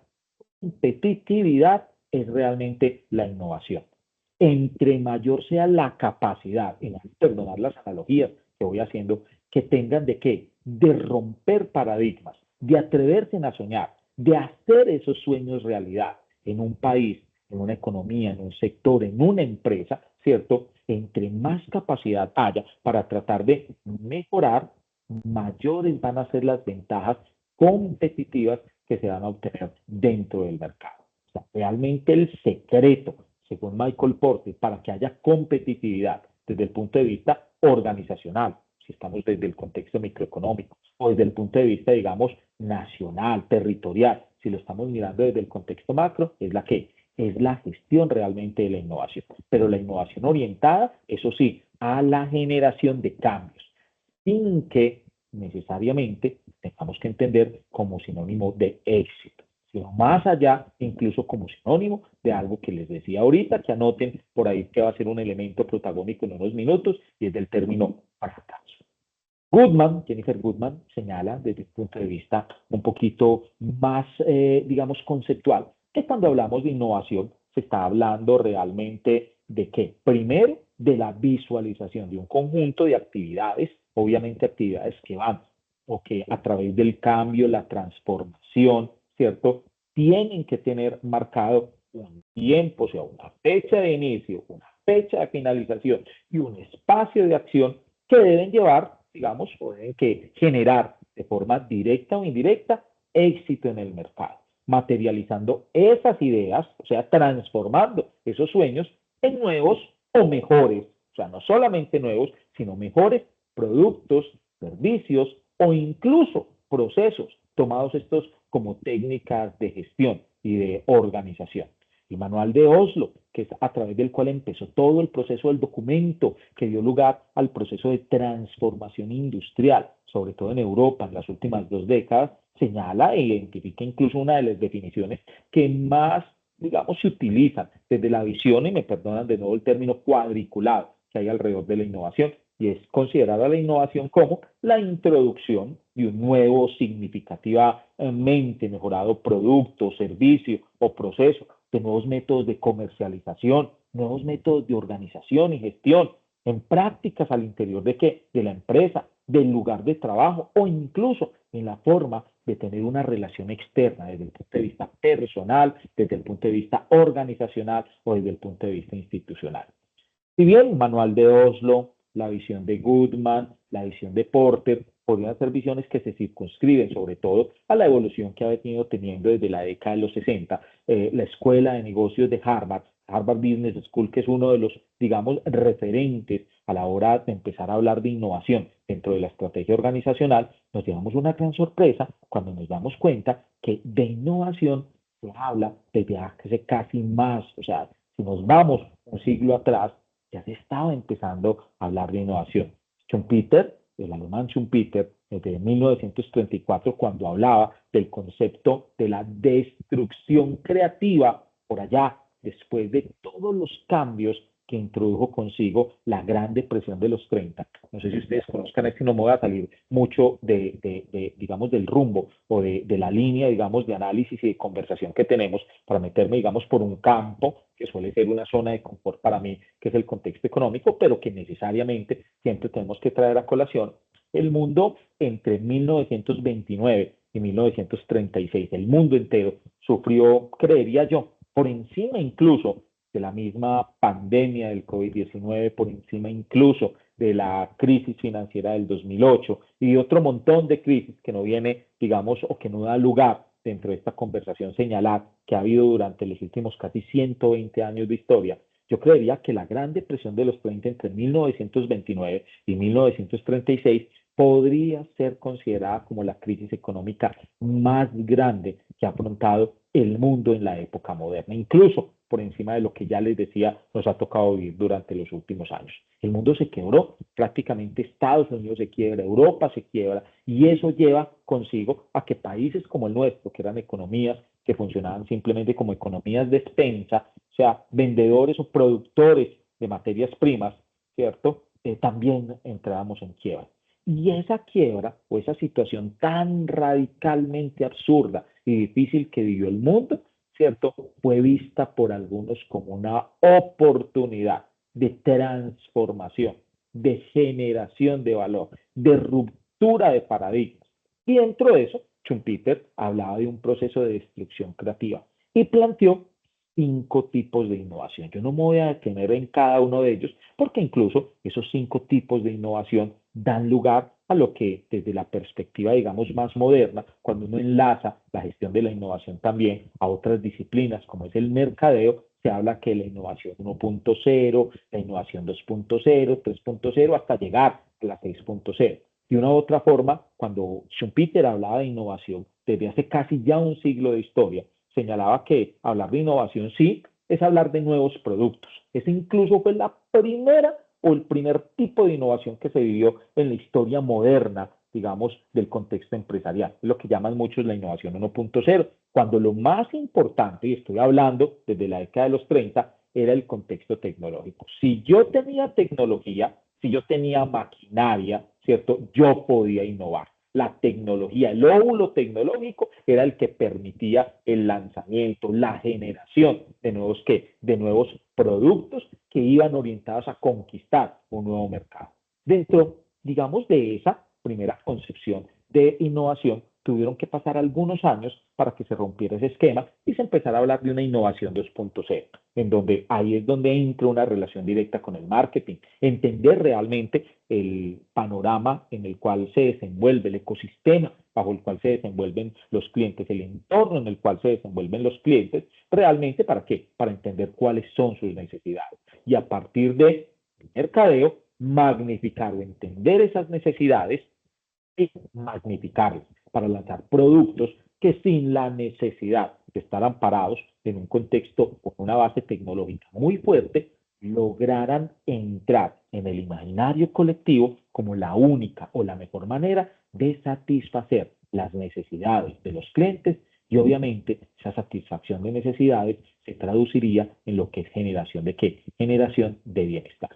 competitividad es realmente la innovación. Entre mayor sea la capacidad, y no perdonar las analogías que voy haciendo, que tengan de qué, de romper paradigmas, de atreverse a soñar, de hacer esos sueños realidad en un país, en una economía, en un sector, en una empresa, ¿cierto? Entre más capacidad haya para tratar de mejorar, mayores van a ser las ventajas competitivas que se van a obtener dentro del mercado. O sea, realmente el secreto, según Michael Porter, para que haya competitividad desde el punto de vista organizacional, si estamos desde el contexto microeconómico, o desde el punto de vista, digamos, nacional, territorial, si lo estamos mirando desde el contexto macro, es la que es la gestión realmente de la innovación, pero la innovación orientada, eso sí, a la generación de cambios, sin que necesariamente tengamos que entender como sinónimo de éxito, sino más allá, incluso como sinónimo de algo que les decía ahorita, que anoten por ahí que va a ser un elemento protagónico en unos minutos, y es del término fracaso. Goodman, Jennifer Goodman, señala desde el punto de vista un poquito más, digamos, conceptual, que cuando hablamos de innovación se está hablando realmente de qué? Primero, de la visualización de un conjunto de actividades, obviamente actividades que van o que a través del cambio, la transformación, ¿cierto? Tienen que tener marcado un tiempo, o sea, una fecha de inicio, una fecha de finalización y un espacio de acción que deben llevar, digamos, o deben que generar de forma directa o indirecta éxito en el mercado, materializando esas ideas, o sea, transformando esos sueños en nuevos o mejores, o sea, no solamente nuevos, sino mejores productos, servicios o incluso procesos, tomados estos como técnicas de gestión y de organización. El manual de Oslo, que es a través del cual empezó todo el proceso del documento que dio lugar al proceso de transformación industrial, sobre todo en Europa en las últimas 2 décadas, señala e identifica incluso una de las definiciones que más, digamos, se utilizan desde la visión, y me perdonan de nuevo el término cuadriculado que hay alrededor de la innovación, y es considerar a la innovación como la introducción de un nuevo, significativamente mejorado producto, servicio o proceso, de nuevos métodos de comercialización, nuevos métodos de organización y gestión, en prácticas al interior de qué, de la empresa, del lugar de trabajo o incluso en la forma de tener una relación externa desde el punto de vista personal, desde el punto de vista organizacional o desde el punto de vista institucional. Si bien Manual de Oslo, la visión de Goodman, la visión de Porter, podrían ser visiones que se circunscriben sobre todo a la evolución que ha venido teniendo desde la década de los 60, la Escuela de Negocios de Harvard, Harvard Business School, que es uno de los, digamos, referentes a la hora de empezar a hablar de innovación dentro de la estrategia organizacional, nos llevamos una gran sorpresa cuando nos damos cuenta que de innovación se habla desde hace casi más, o sea, si nos vamos un siglo atrás, ya se estaba empezando a hablar de innovación. Schumpeter, el alemán Schumpeter, desde 1934, cuando hablaba del concepto de la destrucción creativa, por allá, después de todos los cambios que introdujo consigo la Gran Depresión de los 30. No sé si ustedes conozcan esto, no me voy a salir mucho digamos, del rumbo o de la línea, digamos, de análisis y de conversación que tenemos para meterme, digamos, por un campo que suele ser una zona de confort para mí, que es el contexto económico, pero que necesariamente siempre tenemos que traer a colación el mundo entre 1929 y 1936. El mundo entero sufrió, creería yo, por encima incluso de la misma pandemia del COVID-19, por encima incluso de la crisis financiera del 2008 y de otro montón de crisis que no viene, digamos, o que no da lugar dentro de esta conversación señalar que ha habido durante los últimos casi 120 años de historia. Yo creería que la Gran Depresión de los 30 entre 1929 y 1936 podría ser considerada como la crisis económica más grande que ha afrontado el mundo en la época moderna, incluso por encima de lo que ya les decía nos ha tocado vivir durante los últimos años. El mundo se quebró, prácticamente Estados Unidos se quiebra, Europa se quiebra, y eso lleva consigo a que países como el nuestro, que eran economías que funcionaban simplemente como economías de despensa, o sea, vendedores o productores de materias primas, ¿cierto? También entrábamos en quiebra. Y esa quiebra o esa situación tan radicalmente absurda y difícil que vivió el mundo, ¿cierto? Fue vista por algunos como una oportunidad de transformación, de generación de valor, de ruptura de paradigmas. Y dentro de eso, Schumpeter hablaba de un proceso de destrucción creativa y planteó 5 tipos de innovación. Yo no me voy a detener en cada uno de ellos porque incluso esos 5 tipos de innovación dan lugar a lo que desde la perspectiva, digamos, más moderna, cuando uno enlaza la gestión de la innovación también a otras disciplinas como es el mercadeo, se habla que la innovación 1.0, la innovación 2.0, 3.0, hasta llegar a la 6.0. De una u otra forma, cuando Schumpeter hablaba de innovación desde hace casi ya un siglo de historia, señalaba que hablar de innovación sí es hablar de nuevos productos. Esa incluso fue la primera o el primer tipo de innovación que se vivió en la historia moderna, digamos, del contexto empresarial. Es lo que llaman muchos la innovación 1.0, cuando lo más importante, y estoy hablando desde la década de los 30, era el contexto tecnológico. Si yo tenía tecnología, si yo tenía maquinaria, ¿cierto? Yo podía innovar. La tecnología, el óvulo tecnológico era el que permitía el lanzamiento, la generación de nuevos, ¿qué? De nuevos productos que iban orientados a conquistar un nuevo mercado. Dentro, digamos, de esa primera concepción de innovación, tuvieron que pasar algunos años para que se rompiera ese esquema y se empezara a hablar de una innovación 2.0, en donde ahí es donde entra una relación directa con el marketing, entender realmente el panorama en el cual se desenvuelve el ecosistema bajo el cual se desenvuelven los clientes, el entorno en el cual se desenvuelven los clientes, realmente ¿para qué? Para entender cuáles son sus necesidades. Y a partir de mercadeo, magnificar o entender esas necesidades y magnificarlas para lanzar productos que sin la necesidad de estar amparados en un contexto con una base tecnológica muy fuerte, lograran entrar en el imaginario colectivo como la única o la mejor manera de satisfacer las necesidades de los clientes y obviamente esa satisfacción de necesidades se traduciría en lo que es generación de qué? Generación de bienestar.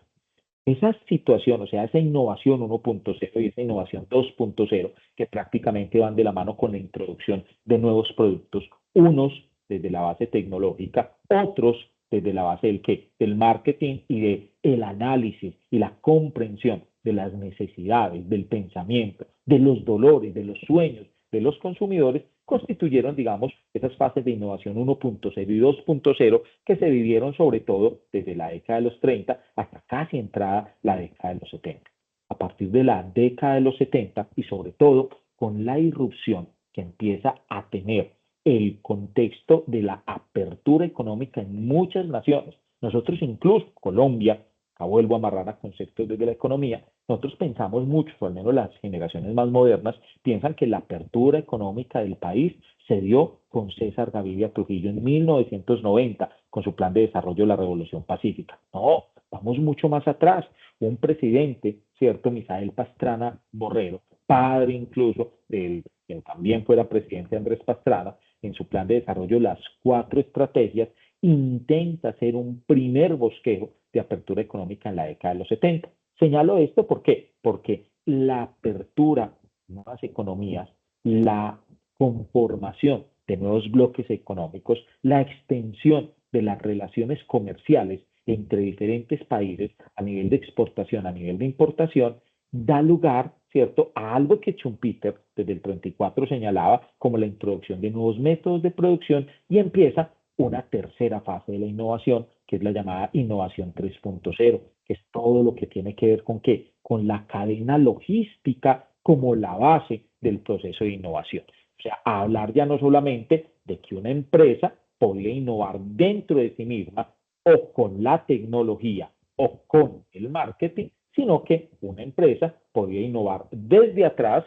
Esa situación, o sea, esa innovación 1.0 y esa innovación 2.0, que prácticamente van de la mano con la introducción de nuevos productos, unos desde la base tecnológica, otros desde la base del qué, del marketing y de el análisis y la comprensión de las necesidades, del pensamiento, de los dolores, de los sueños de los consumidores, constituyeron, digamos, esas fases de innovación 1.0 y 2.0 que se vivieron sobre todo desde la década de los 30 hasta casi entrada la década de los 70. A partir de la década de los 70 y sobre todo con la irrupción que empieza a tener el contexto de la apertura económica en muchas naciones. Nosotros incluso, Colombia, acá vuelvo a amarrar a conceptos desde la economía, nosotros pensamos mucho, o al menos las generaciones más modernas, piensan que la apertura económica del país se dio con César Gaviria Trujillo en 1990, con su plan de desarrollo de la Revolución Pacífica. No, vamos mucho más atrás. Un presidente, ¿cierto? Misael Pastrana Borrero, padre incluso del quien también fuera presidente Andrés Pastrana, en su plan de desarrollo, las 4 estrategias, intenta hacer un primer bosquejo de apertura económica en la década de los 70. Señalo esto ¿por qué? Porque la apertura a nuevas economías, la conformación de nuevos bloques económicos, la extensión de las relaciones comerciales entre diferentes países a nivel de exportación, a nivel de importación, da lugar, ¿cierto?, a algo que Schumpeter desde el 34 señalaba como la introducción de nuevos métodos de producción y empieza una tercera fase de la innovación, que es la llamada innovación 3.0, que es todo lo que tiene que ver con qué, con la cadena logística como la base del proceso de innovación. O sea, hablar ya no solamente de que una empresa podía innovar dentro de sí misma o con la tecnología o con el marketing, sino que una empresa podía innovar desde atrás,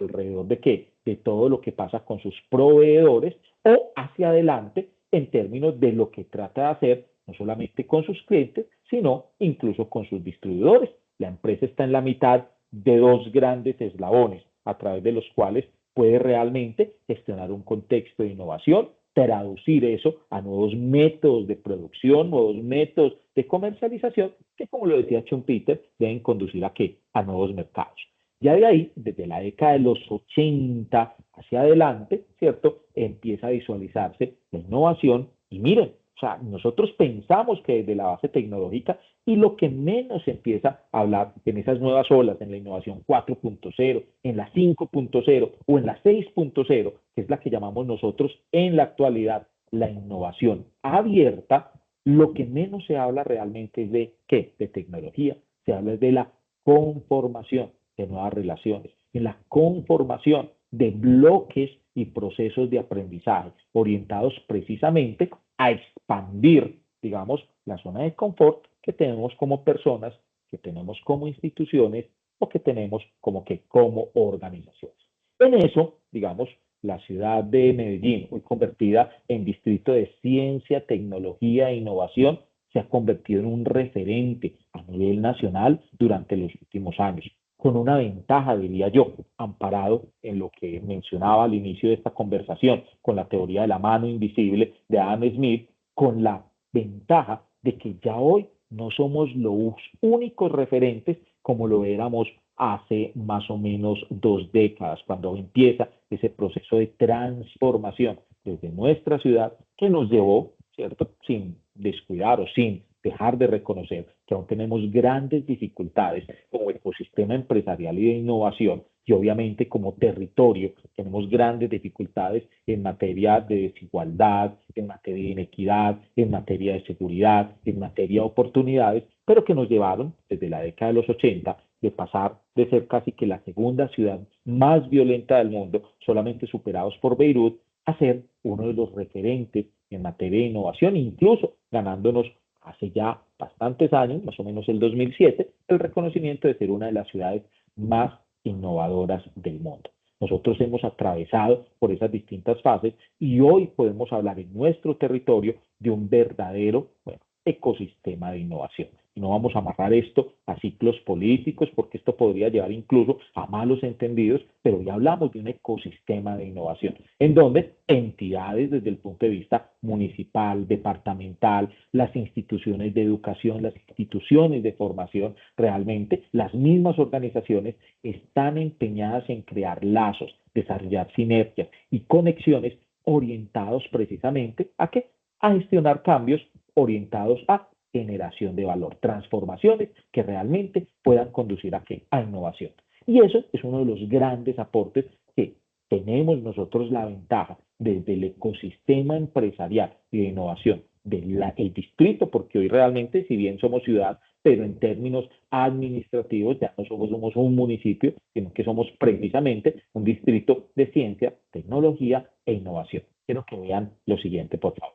alrededor de qué, de todo lo que pasa con sus proveedores o hacia adelante en términos de lo que trata de hacer, no solamente con sus clientes, sino incluso con sus distribuidores. La empresa está en la mitad de dos grandes eslabones a través de los cuales puede realmente gestionar un contexto de innovación, traducir eso a nuevos métodos de producción, nuevos métodos de comercialización, que como lo decía Schumpeter, deben conducir a qué? A nuevos mercados. Ya de ahí, desde la década de los 80 hacia adelante, ¿cierto? Empieza a visualizarse la innovación y miren, o sea, nosotros pensamos que desde la base tecnológica y lo que menos empieza a hablar en esas nuevas olas, en la innovación 4.0, en la 5.0 o en la 6.0, que es la que llamamos nosotros en la actualidad la innovación abierta, lo que menos se habla realmente es de qué, de tecnología, se habla de la conformación de nuevas relaciones, en la conformación de bloques y procesos de aprendizaje orientados precisamente a expandir, digamos, la zona de confort que tenemos como personas, que tenemos como instituciones o que tenemos como organizaciones. En eso, digamos, la ciudad de Medellín, hoy convertida en distrito de ciencia, tecnología e innovación, se ha convertido en un referente a nivel nacional durante los últimos años, con una ventaja, diría yo, amparado en lo que mencionaba al inicio de esta conversación, con la teoría de la mano invisible de Adam Smith, con la ventaja de que ya hoy no somos los únicos referentes como lo éramos hace más o menos 2 décadas, cuando empieza ese proceso de transformación desde nuestra ciudad que nos llevó, ¿cierto?, sin descuidar o sin dejar de reconocer que aún tenemos grandes dificultades como ecosistema empresarial y de innovación y obviamente como territorio tenemos grandes dificultades en materia de desigualdad, en materia de inequidad, en materia de seguridad, en materia de oportunidades, pero que nos llevaron desde la década de los 80 de pasar de ser casi que la segunda ciudad más violenta del mundo, solamente superados por Beirut, a ser uno de los referentes en materia de innovación, incluso ganándonos hace ya bastantes años, más o menos el 2007, el reconocimiento de ser una de las ciudades más innovadoras del mundo. Nosotros hemos atravesado por esas distintas fases y hoy podemos hablar en nuestro territorio de un verdadero, bueno, ecosistema de innovación. y no vamos a amarrar esto a ciclos políticos, porque esto podría llevar incluso a malos entendidos, pero ya hablamos de un ecosistema de innovación, en donde entidades desde el punto de vista municipal, departamental, las instituciones de educación, las instituciones de formación, realmente las mismas organizaciones están empeñadas en crear lazos, desarrollar sinergias y conexiones orientados precisamente a qué? A gestionar cambios orientados a generación de valor, transformaciones que realmente puedan conducir a qué? A innovación. Y eso es uno de los grandes aportes que tenemos nosotros la ventaja desde el ecosistema empresarial y de innovación del distrito, porque hoy realmente, si bien somos ciudad, pero en términos administrativos ya no somos un municipio, sino que somos precisamente un distrito de ciencia, tecnología e innovación. Quiero que vean lo siguiente, por favor.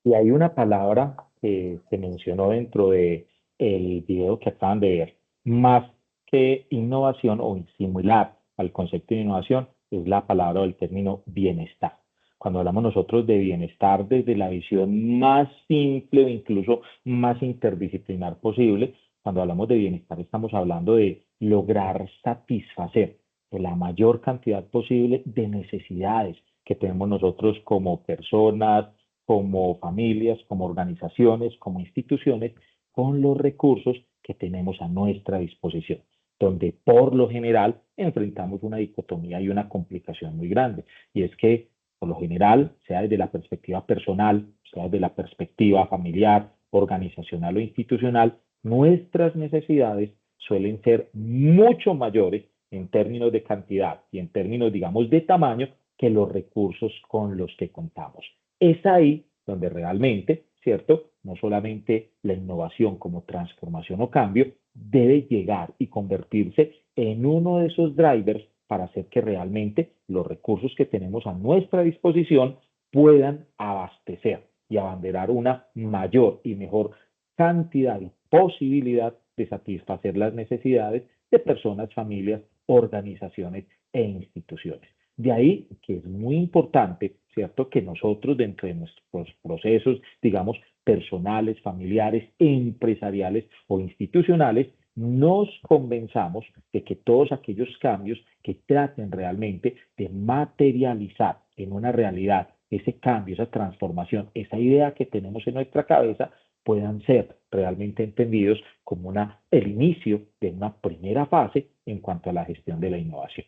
Y hay una palabra que se mencionó dentro de el video que acaban de ver, más que innovación o similar al concepto de innovación, es la palabra o el término bienestar. Cuando hablamos nosotros de bienestar desde la visión más simple o incluso más interdisciplinar posible, cuando hablamos de bienestar estamos hablando de lograr satisfacer la mayor cantidad posible de necesidades que tenemos nosotros como personas, como familias, como organizaciones, como instituciones, con los recursos que tenemos a nuestra disposición, donde por lo general enfrentamos una dicotomía y una complicación muy grande. Y es que, por lo general, sea desde la perspectiva personal, sea desde la perspectiva familiar, organizacional o institucional, nuestras necesidades suelen ser mucho mayores en términos de cantidad y en términos, digamos, de tamaño que los recursos con los que contamos. Es ahí donde realmente, ¿cierto? No solamente la innovación como transformación o cambio debe llegar y convertirse en uno de esos drivers para hacer que realmente los recursos que tenemos a nuestra disposición puedan abastecer y abanderar una mayor y mejor cantidad y posibilidad de satisfacer las necesidades de personas, familias, organizaciones e instituciones. De ahí que es muy importante, ¿cierto?, que nosotros dentro de nuestros procesos, digamos, personales, familiares, empresariales o institucionales, nos convenzamos de que todos aquellos cambios que traten realmente de materializar en una realidad ese cambio, esa transformación, esa idea que tenemos en nuestra cabeza, puedan ser realmente entendidos como el inicio de una primera fase en cuanto a la gestión de la innovación.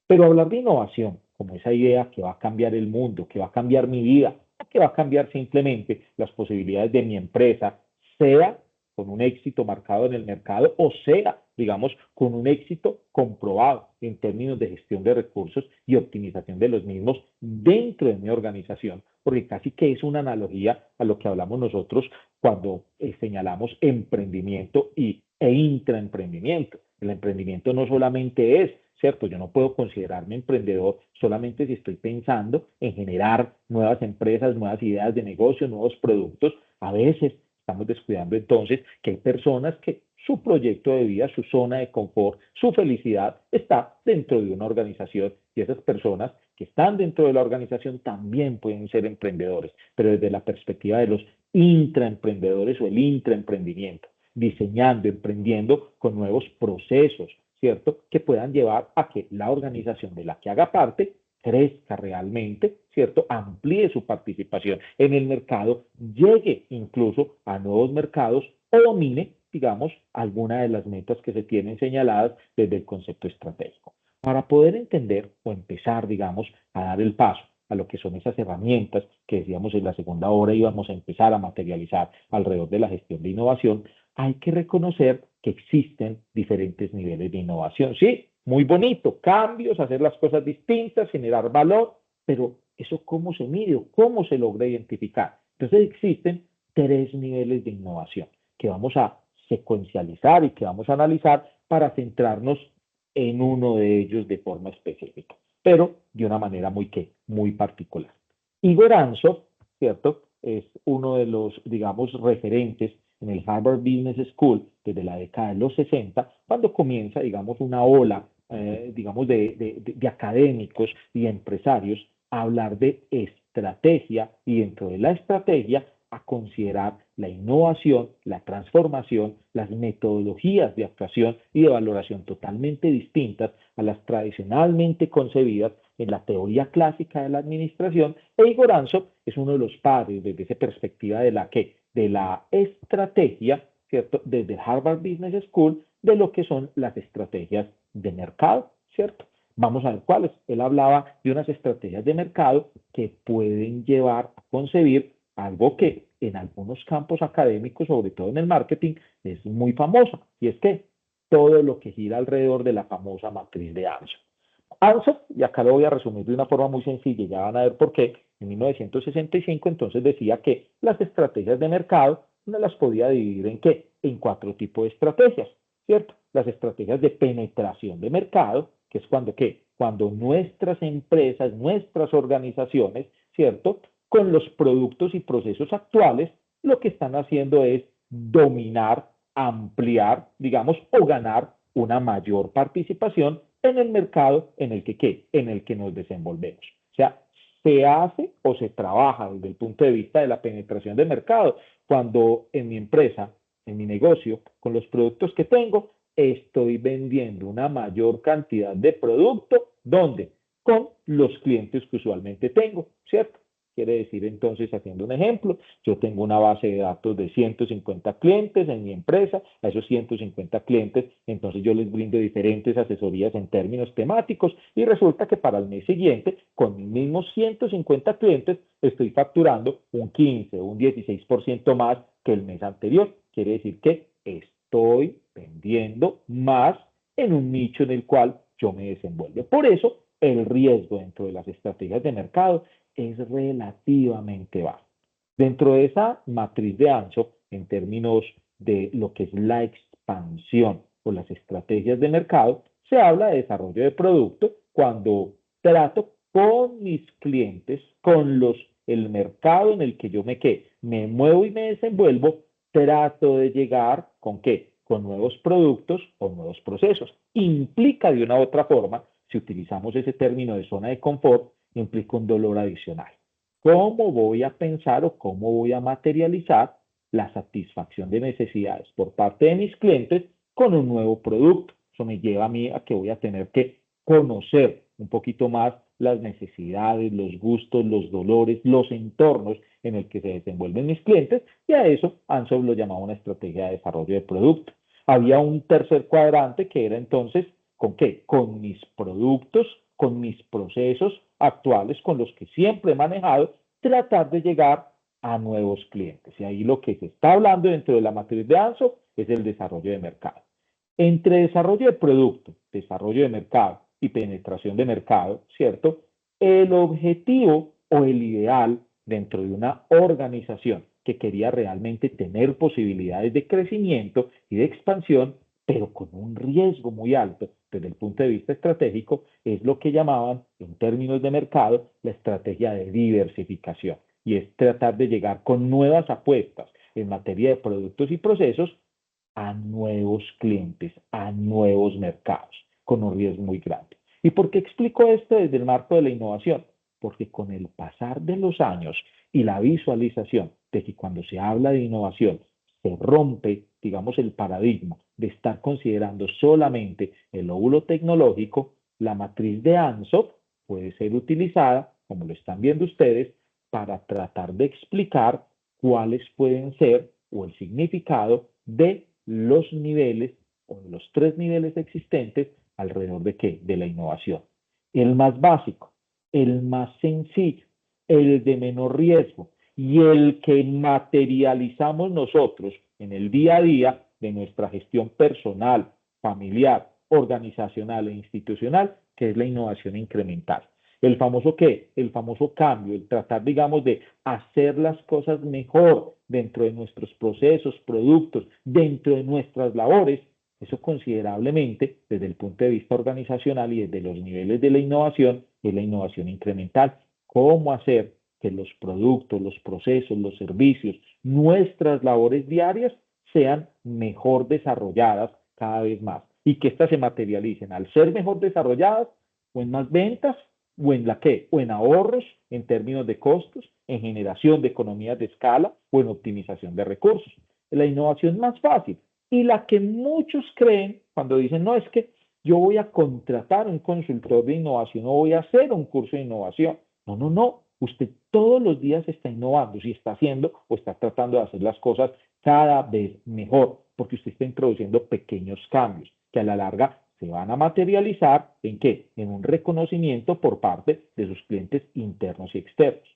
Pero hablar de innovación, como esa idea que va a cambiar el mundo, que va a cambiar mi vida, que va a cambiar simplemente las posibilidades de mi empresa, sea con un éxito marcado en el mercado o sea, digamos, con un éxito comprobado en términos de gestión de recursos y optimización de los mismos dentro de mi organización, porque casi que es una analogía a lo que hablamos nosotros cuando señalamos emprendimiento e intraemprendimiento. El emprendimiento no solamente es, ¿cierto? Yo no puedo considerarme emprendedor solamente si estoy pensando en generar nuevas empresas, nuevas ideas de negocio, nuevos productos. A veces estamos descuidando entonces que hay personas que su proyecto de vida, su zona de confort, su felicidad está dentro de una organización y esas personas que están dentro de la organización también pueden ser emprendedores, pero desde la perspectiva de los intraemprendedores o el intraemprendimiento, diseñando, emprendiendo con nuevos procesos, ¿cierto? Que puedan llevar a que la organización de la que haga parte crezca realmente, ¿cierto? Amplíe su participación en el mercado, llegue incluso a nuevos mercados o domine, digamos, alguna de las metas que se tienen señaladas desde el concepto estratégico. Para poder entender o empezar, digamos, a dar el paso a lo que son esas herramientas que decíamos en la segunda hora íbamos a empezar a materializar alrededor de la gestión de innovación, hay que reconocer que existen diferentes niveles de innovación. Sí, muy bonito, cambios, hacer las cosas distintas, generar valor, pero eso cómo se mide, cómo se logra identificar. Entonces existen tres niveles de innovación que vamos a secuencializar y que vamos a analizar para centrarnos en uno de ellos de forma específica, pero de una manera muy particular. Igor Ansoff, ¿cierto? Es uno de los, digamos, referentes en el Harvard Business School desde la década de los 60, cuando comienza, digamos, una ola, digamos, de académicos y empresarios a hablar de estrategia y dentro de la estrategia a considerar la innovación, la transformación, las metodologías de actuación y de valoración totalmente distintas a las tradicionalmente concebidas en la teoría clásica de la administración, e Igor Ansoff es uno de los padres desde esa perspectiva de la estrategia, ¿cierto? Desde Harvard Business School, de lo que son las estrategias de mercado, ¿cierto? Vamos a ver cuáles. Él hablaba de unas estrategias de mercado que pueden llevar a concebir algo que en algunos campos académicos, sobre todo en el marketing, es muy famosa, y es que todo lo que gira alrededor de la famosa matriz de Ansoff. Ansoff, y acá lo voy a resumir de una forma muy sencilla, ya van a ver por qué, en 1965 entonces decía que las estrategias de mercado no las podía dividir en qué, en cuatro tipos de estrategias, ¿cierto? Las estrategias de penetración de mercado, que es cuando qué, cuando nuestras empresas, nuestras organizaciones, ¿cierto? con los productos y procesos actuales, lo que están haciendo es dominar, ampliar, digamos, o ganar una mayor participación en el mercado en el que, ¿qué? En el que nos desenvolvemos. O sea, se hace o se trabaja desde el punto de vista de la penetración de mercado cuando en mi empresa, en mi negocio, con los productos que tengo, estoy vendiendo una mayor cantidad de producto, ¿dónde? Con los clientes que usualmente tengo, ¿cierto? Quiere decir entonces, haciendo un ejemplo, yo tengo una base de datos de 150 clientes en mi empresa, a esos 150 clientes, entonces yo les brindo diferentes asesorías en términos temáticos y resulta que para el mes siguiente, con mis mismos 150 clientes, estoy facturando un 15 o un 16% más que el mes anterior. Quiere decir que estoy vendiendo más en un nicho en el cual yo me desenvuelvo. Por eso, el riesgo dentro de las estrategias de mercado es relativamente bajo. Dentro de esa matriz de Anso, en términos de lo que es la expansión o las estrategias de mercado, se habla de desarrollo de producto cuando trato con mis clientes, con el mercado en el que yo me muevo y me desenvuelvo, trato de llegar con qué, con nuevos productos o nuevos procesos. Implica de una u otra forma, si utilizamos ese término de zona de confort, implica un dolor adicional. ¿Cómo voy a pensar o cómo voy a materializar la satisfacción de necesidades por parte de mis clientes con un nuevo producto? Eso me lleva a mí a que voy a tener que conocer un poquito más las necesidades, los gustos, los dolores, los entornos en el que se desenvuelven mis clientes, y a eso Ansoff lo llamaba una estrategia de desarrollo de producto. Había un tercer cuadrante que era entonces, ¿con qué? Con mis productos, con mis procesos actuales, con los que siempre he manejado, tratar de llegar a nuevos clientes. Y ahí lo que se está hablando dentro de la matriz de Ansoff es el desarrollo de mercado. Entre desarrollo de producto, desarrollo de mercado y penetración de mercado, ¿cierto? El objetivo o el ideal dentro de una organización que quería realmente tener posibilidades de crecimiento y de expansión, pero con un riesgo muy alto desde el punto de vista estratégico, es lo que llamaban en términos de mercado la estrategia de diversificación. Y es tratar de llegar con nuevas apuestas en materia de productos y procesos a nuevos clientes, a nuevos mercados, con un riesgo muy grande. ¿Y por qué explico esto desde el marco de la innovación? Porque con el pasar de los años y la visualización de que cuando se habla de innovación se rompe, digamos, el paradigma de estar considerando solamente el óvulo tecnológico, la matriz de Ansoff puede ser utilizada, como lo están viendo ustedes, para tratar de explicar cuáles pueden ser o el significado de los niveles o de los tres niveles existentes alrededor de qué? De la innovación. El más básico, el más sencillo, el de menor riesgo y el que materializamos nosotros en el día a día de nuestra gestión personal, familiar, organizacional e institucional, que es la innovación incremental. El famoso qué, el famoso cambio, el tratar, digamos, de hacer las cosas mejor dentro de nuestros procesos, productos, dentro de nuestras labores, eso considerablemente desde el punto de vista organizacional y desde los niveles de la innovación, es la innovación incremental. ¿Cómo hacer que los productos, los procesos, los servicios, nuestras labores diarias sean mejor desarrolladas cada vez más y que éstas se materialicen al ser mejor desarrolladas o en más ventas o en la qué, o en ahorros en términos de costos, en generación de economías de escala o en optimización de recursos? La innovación más fácil y la que muchos creen cuando dicen, no, es que yo voy a contratar un consultor de innovación o voy a hacer un curso de innovación. No, no, no. Usted todos los días está innovando, si está haciendo o está tratando de hacer las cosas cada vez mejor, porque usted está introduciendo pequeños cambios que a la larga se van a materializar en qué? En un reconocimiento por parte de sus clientes internos y externos.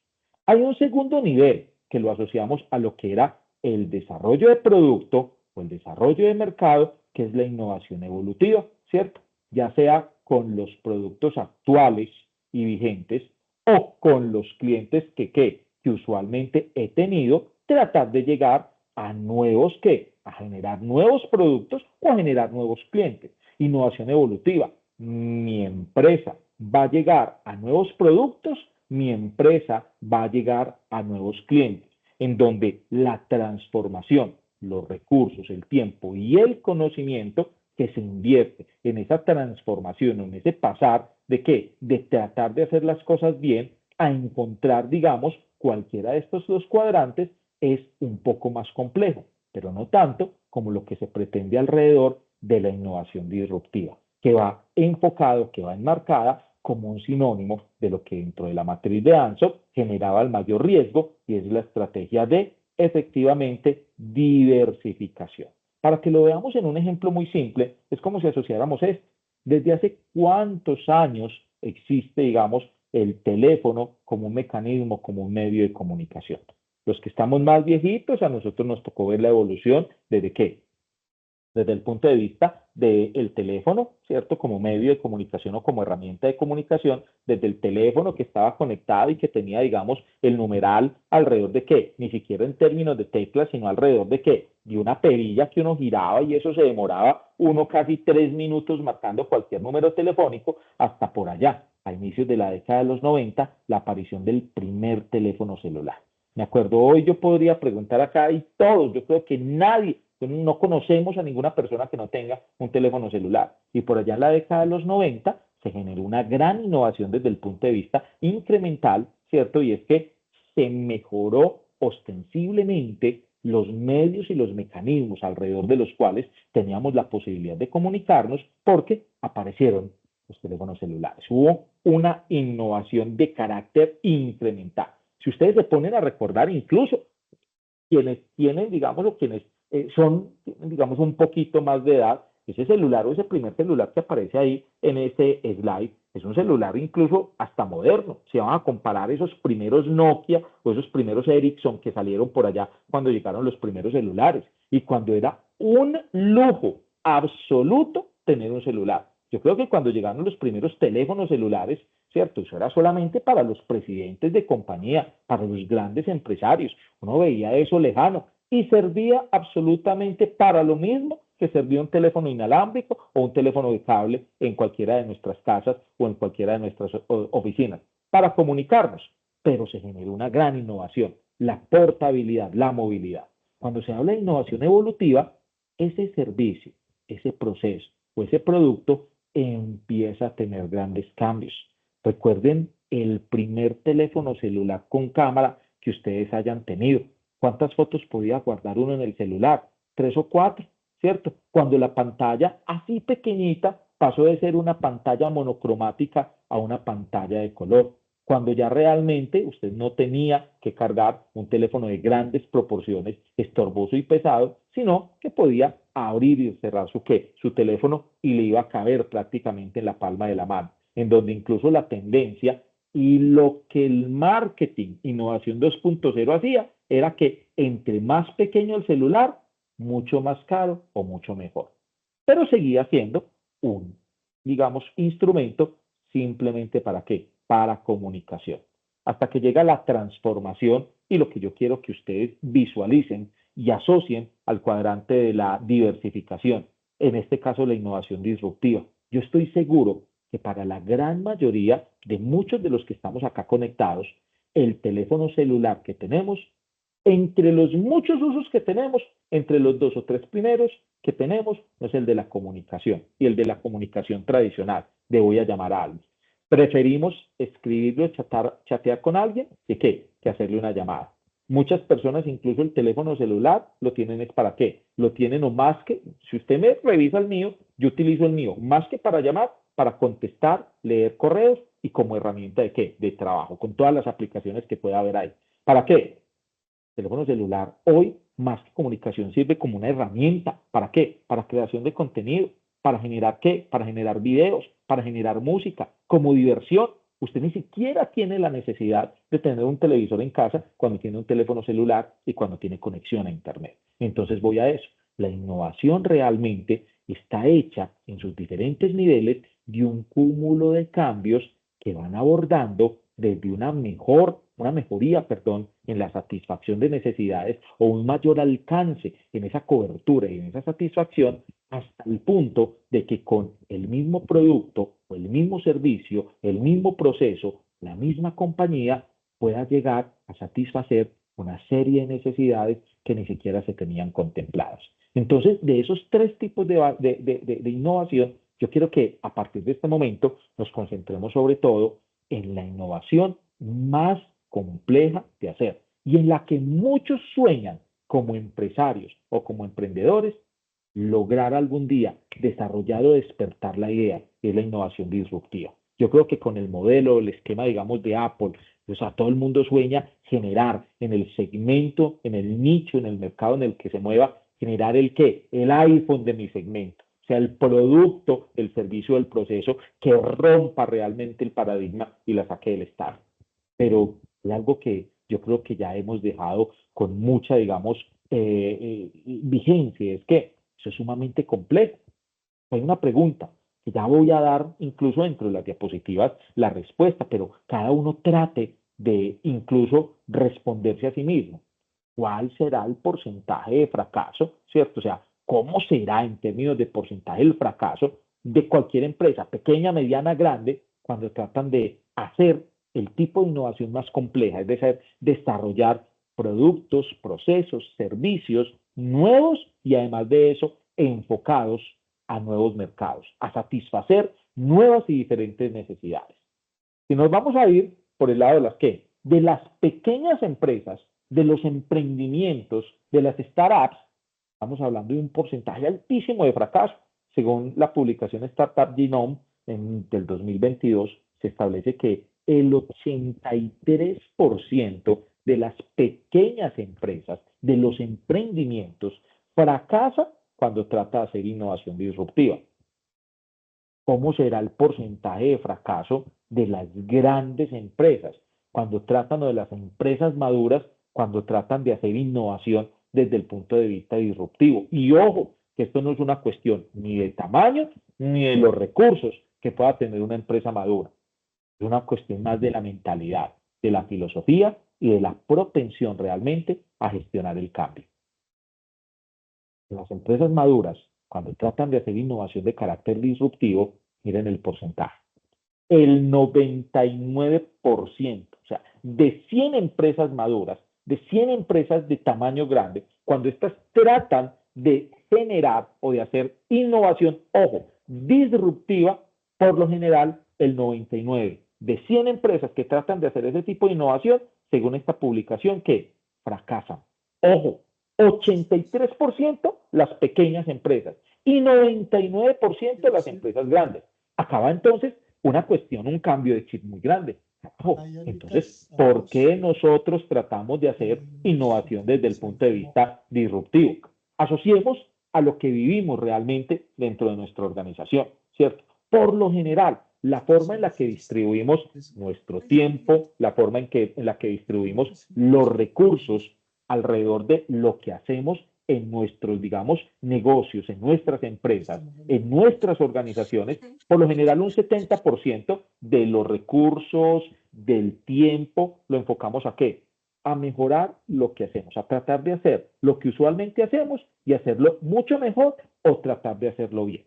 Hay un segundo nivel que lo asociamos a lo que era el desarrollo de producto o el desarrollo de mercado, que es la innovación evolutiva, ¿cierto? Ya sea con los productos actuales y vigentes o con los clientes que usualmente he tenido, tratar de llegar a nuevos a generar nuevos productos o a generar nuevos clientes. Innovación evolutiva. Mi empresa va a llegar a nuevos productos mi empresa va a llegar a nuevos clientes, en donde la transformación, los recursos, el tiempo y el conocimiento que se invierte en esa transformación, en ese pasar de qué, de tratar de hacer las cosas bien, a encontrar, digamos, cualquiera de estos dos cuadrantes, es un poco más complejo, pero no tanto como lo que se pretende alrededor de la innovación disruptiva, que va enfocado, que va enmarcada como un sinónimo de lo que dentro de la matriz de Anso generaba el mayor riesgo, y es la estrategia de efectivamente diversificación. Para que lo veamos en un ejemplo muy simple, es como si asociáramos esto. ¿Desde hace cuántos años existe, digamos, el teléfono como un mecanismo, como un medio de comunicación? Los que estamos más viejitos, a nosotros nos tocó ver la evolución desde qué, desde el punto de vista del teléfono, ¿cierto? Como medio de comunicación o como herramienta de comunicación, desde el teléfono que estaba conectado y que tenía, digamos, el numeral alrededor de qué, ni siquiera en términos de teclas, sino alrededor de qué, de una perilla que uno giraba y eso se demoraba uno casi 3 minutos marcando cualquier número telefónico, hasta por allá, a inicios de la década de los 90, la aparición del primer teléfono celular. Me acuerdo, hoy yo podría preguntar acá y todos, yo creo que nadie, no conocemos a ninguna persona que no tenga un teléfono celular. Y por allá en la década de los 90 se generó una gran innovación desde el punto de vista incremental, ¿cierto? Y es que se mejoró ostensiblemente los medios y los mecanismos alrededor de los cuales teníamos la posibilidad de comunicarnos, porque aparecieron los teléfonos celulares. Hubo una innovación de carácter incremental. Si ustedes se ponen a recordar, incluso quienes tienen, digamos, o quienes son, digamos, un poquito más de edad, ese celular o ese primer celular que aparece ahí en ese slide es un celular incluso hasta moderno. Si van a comparar esos primeros Nokia o esos primeros Ericsson que salieron por allá cuando llegaron los primeros celulares y cuando era un lujo absoluto tener un celular. Yo creo que cuando llegaron los primeros teléfonos celulares, ¿cierto? Eso era solamente para los presidentes de compañía, para los grandes empresarios. Uno veía eso lejano y servía absolutamente para lo mismo que servía un teléfono inalámbrico o un teléfono de cable en cualquiera de nuestras casas o en cualquiera de nuestras oficinas, para comunicarnos. Pero se generó una gran innovación, la portabilidad, la movilidad. Cuando se habla de innovación evolutiva, ese servicio, ese proceso o ese producto empieza a tener grandes cambios. Recuerden el primer teléfono celular con cámara que ustedes hayan tenido. ¿Cuántas fotos podía guardar uno en el celular? 3 o 4, ¿cierto? Cuando la pantalla así pequeñita pasó de ser una pantalla monocromática a una pantalla de color. Cuando ya realmente usted no tenía que cargar un teléfono de grandes proporciones, estorboso y pesado, sino que podía abrir y cerrar su teléfono y le iba a caber prácticamente en la palma de la mano, en donde incluso la tendencia y lo que el marketing Innovación 2.0 hacía era que entre más pequeño el celular, mucho más caro o mucho mejor. Pero seguía siendo un, digamos, instrumento simplemente para qué, para comunicación. Hasta que llega la transformación y lo que yo quiero que ustedes visualicen y asocien al cuadrante de la diversificación, en este caso la innovación disruptiva. Yo estoy seguro que para la gran mayoría de muchos de los que estamos acá conectados, el teléfono celular que tenemos, entre los muchos usos que tenemos, entre los 2 o 3 primeros que tenemos, es el de la comunicación y el de la comunicación tradicional, de voy a llamar a alguien. Preferimos escribirlo, chatear con alguien, ¿de qué? Que hacerle una llamada. Muchas personas, incluso el teléfono celular, lo tienen es para qué. Lo tienen o más que, si usted me revisa el mío, yo utilizo el mío más que para llamar, para contestar, leer correos y como herramienta de qué, de trabajo, con todas las aplicaciones que pueda haber ahí. ¿Para qué? El teléfono celular hoy, más que comunicación, sirve como una herramienta. ¿Para qué? Para creación de contenido. ¿Para generar qué? Para generar videos, para generar música, como diversión. Usted ni siquiera tiene la necesidad de tener un televisor en casa cuando tiene un teléfono celular y cuando tiene conexión a Internet. Entonces voy a eso. La innovación realmente está hecha en sus diferentes niveles de un cúmulo de cambios que van abordando desde una mejoría, perdón, en la satisfacción de necesidades o un mayor alcance en esa cobertura y en esa satisfacción, hasta el punto de que con el mismo producto o el mismo servicio, el mismo proceso la misma compañía pueda llegar a satisfacer una serie de necesidades que ni siquiera se tenían contempladas. Entonces, de esos tres tipos de innovación, yo quiero que a partir de este momento nos concentremos sobre todo en la innovación más compleja de hacer y en la que muchos sueñan como empresarios o como emprendedores lograr algún día desarrollar o despertar la idea, que es la innovación disruptiva. Yo creo que con el modelo, el esquema, digamos, de Apple, o sea, todo el mundo sueña generar en el segmento, en el nicho, en el mercado en el que se mueva, generar el qué, el iPhone de mi segmento. O sea, el producto, el servicio, el proceso que rompa realmente el paradigma y la saque del Estado. Pero es algo que yo creo que ya hemos dejado con mucha, digamos, vigencia. Es que eso es sumamente complejo. Hay una pregunta que ya voy a dar incluso dentro de las diapositivas la respuesta, pero cada uno trate de incluso responderse a sí mismo. ¿Cuál será el porcentaje de fracaso? ¿Cierto? O sea, ¿cómo será en términos de porcentaje el fracaso de cualquier empresa, pequeña, mediana, grande, cuando tratan de hacer el tipo de innovación más compleja, es decir, desarrollar productos, procesos, servicios nuevos y además de eso enfocados a nuevos mercados, a satisfacer nuevas y diferentes necesidades? Si nos vamos a ir por el lado de las que, de las pequeñas empresas, de los emprendimientos, de las startups, estamos hablando de un porcentaje altísimo de fracaso. Según la publicación Startup Genome del 2022, se establece que el 83% de las pequeñas empresas, de los emprendimientos, fracasa cuando trata de hacer innovación disruptiva. ¿Cómo será el porcentaje de fracaso de las grandes empresas cuando tratan o de las empresas maduras, cuando tratan de hacer innovación desde el punto de vista disruptivo? Y ojo, que esto no es una cuestión ni de tamaño ni de los recursos que pueda tener una empresa madura. Es una cuestión más de la mentalidad, de la filosofía y de la propensión realmente a gestionar el cambio. Las empresas maduras, cuando tratan de hacer innovación de carácter disruptivo, miren el porcentaje. El 99%, o sea, de 100 empresas maduras, de 100 empresas de tamaño grande, cuando estas tratan de generar o de hacer innovación, ojo, disruptiva, por lo general el 99 de 100 empresas que tratan de hacer ese tipo de innovación, según esta publicación, que fracasan. Ojo, 83% las pequeñas empresas y 99% las empresas grandes. Acaba entonces una cuestión, un cambio de chip muy grande. Oh, entonces, ¿por qué nosotros tratamos de hacer innovación desde el punto de vista disruptivo? Asociemos a lo que vivimos realmente dentro de nuestra organización, ¿cierto? Por lo general, la forma en la que distribuimos nuestro tiempo, la forma en la que distribuimos los recursos alrededor de lo que hacemos en nuestros, digamos, negocios, en nuestras empresas, en nuestras organizaciones, por lo general un 70% de los recursos, del tiempo, lo enfocamos a qué? A mejorar lo que hacemos, a tratar de hacer lo que usualmente hacemos y hacerlo mucho mejor o tratar de hacerlo bien.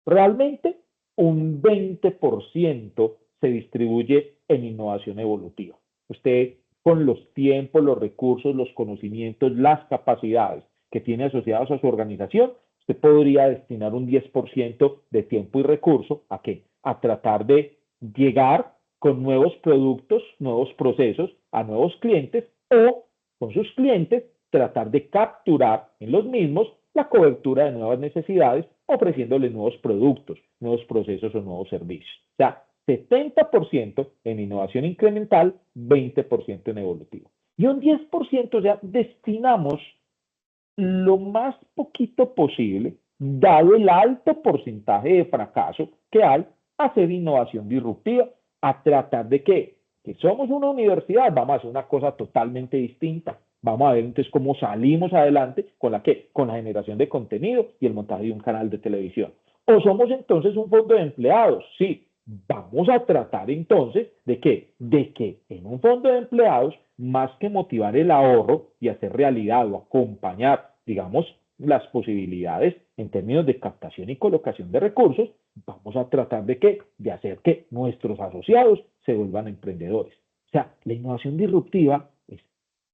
Realmente un 20% se distribuye en innovación evolutiva. Usted con los tiempos, los recursos, los conocimientos, las capacidades que tiene asociados a su organización, usted podría destinar un 10% de tiempo y recurso ¿a qué? A tratar de llegar con nuevos productos, nuevos procesos a nuevos clientes o con sus clientes tratar de capturar en los mismos la cobertura de nuevas necesidades, ofreciéndoles nuevos productos, nuevos procesos o nuevos servicios. O sea, 70% en innovación incremental, 20% en evolutivo. Y un 10% ya destinamos lo más poquito posible, dado el alto porcentaje de fracaso que hay, a hacer innovación disruptiva, a tratar de qué? Que somos una universidad, vamos a hacer una cosa totalmente distinta. Vamos a ver entonces cómo salimos adelante con la ¿qué? Con la generación de contenido y el montaje de un canal de televisión. O somos entonces un fondo de empleados, sí. Vamos a tratar entonces de qué? De que en un fondo de empleados, más que motivar el ahorro y hacer realidad o acompañar, digamos, las posibilidades en términos de captación y colocación de recursos, vamos a tratar de qué? De hacer que nuestros asociados se vuelvan emprendedores. O sea, la innovación disruptiva es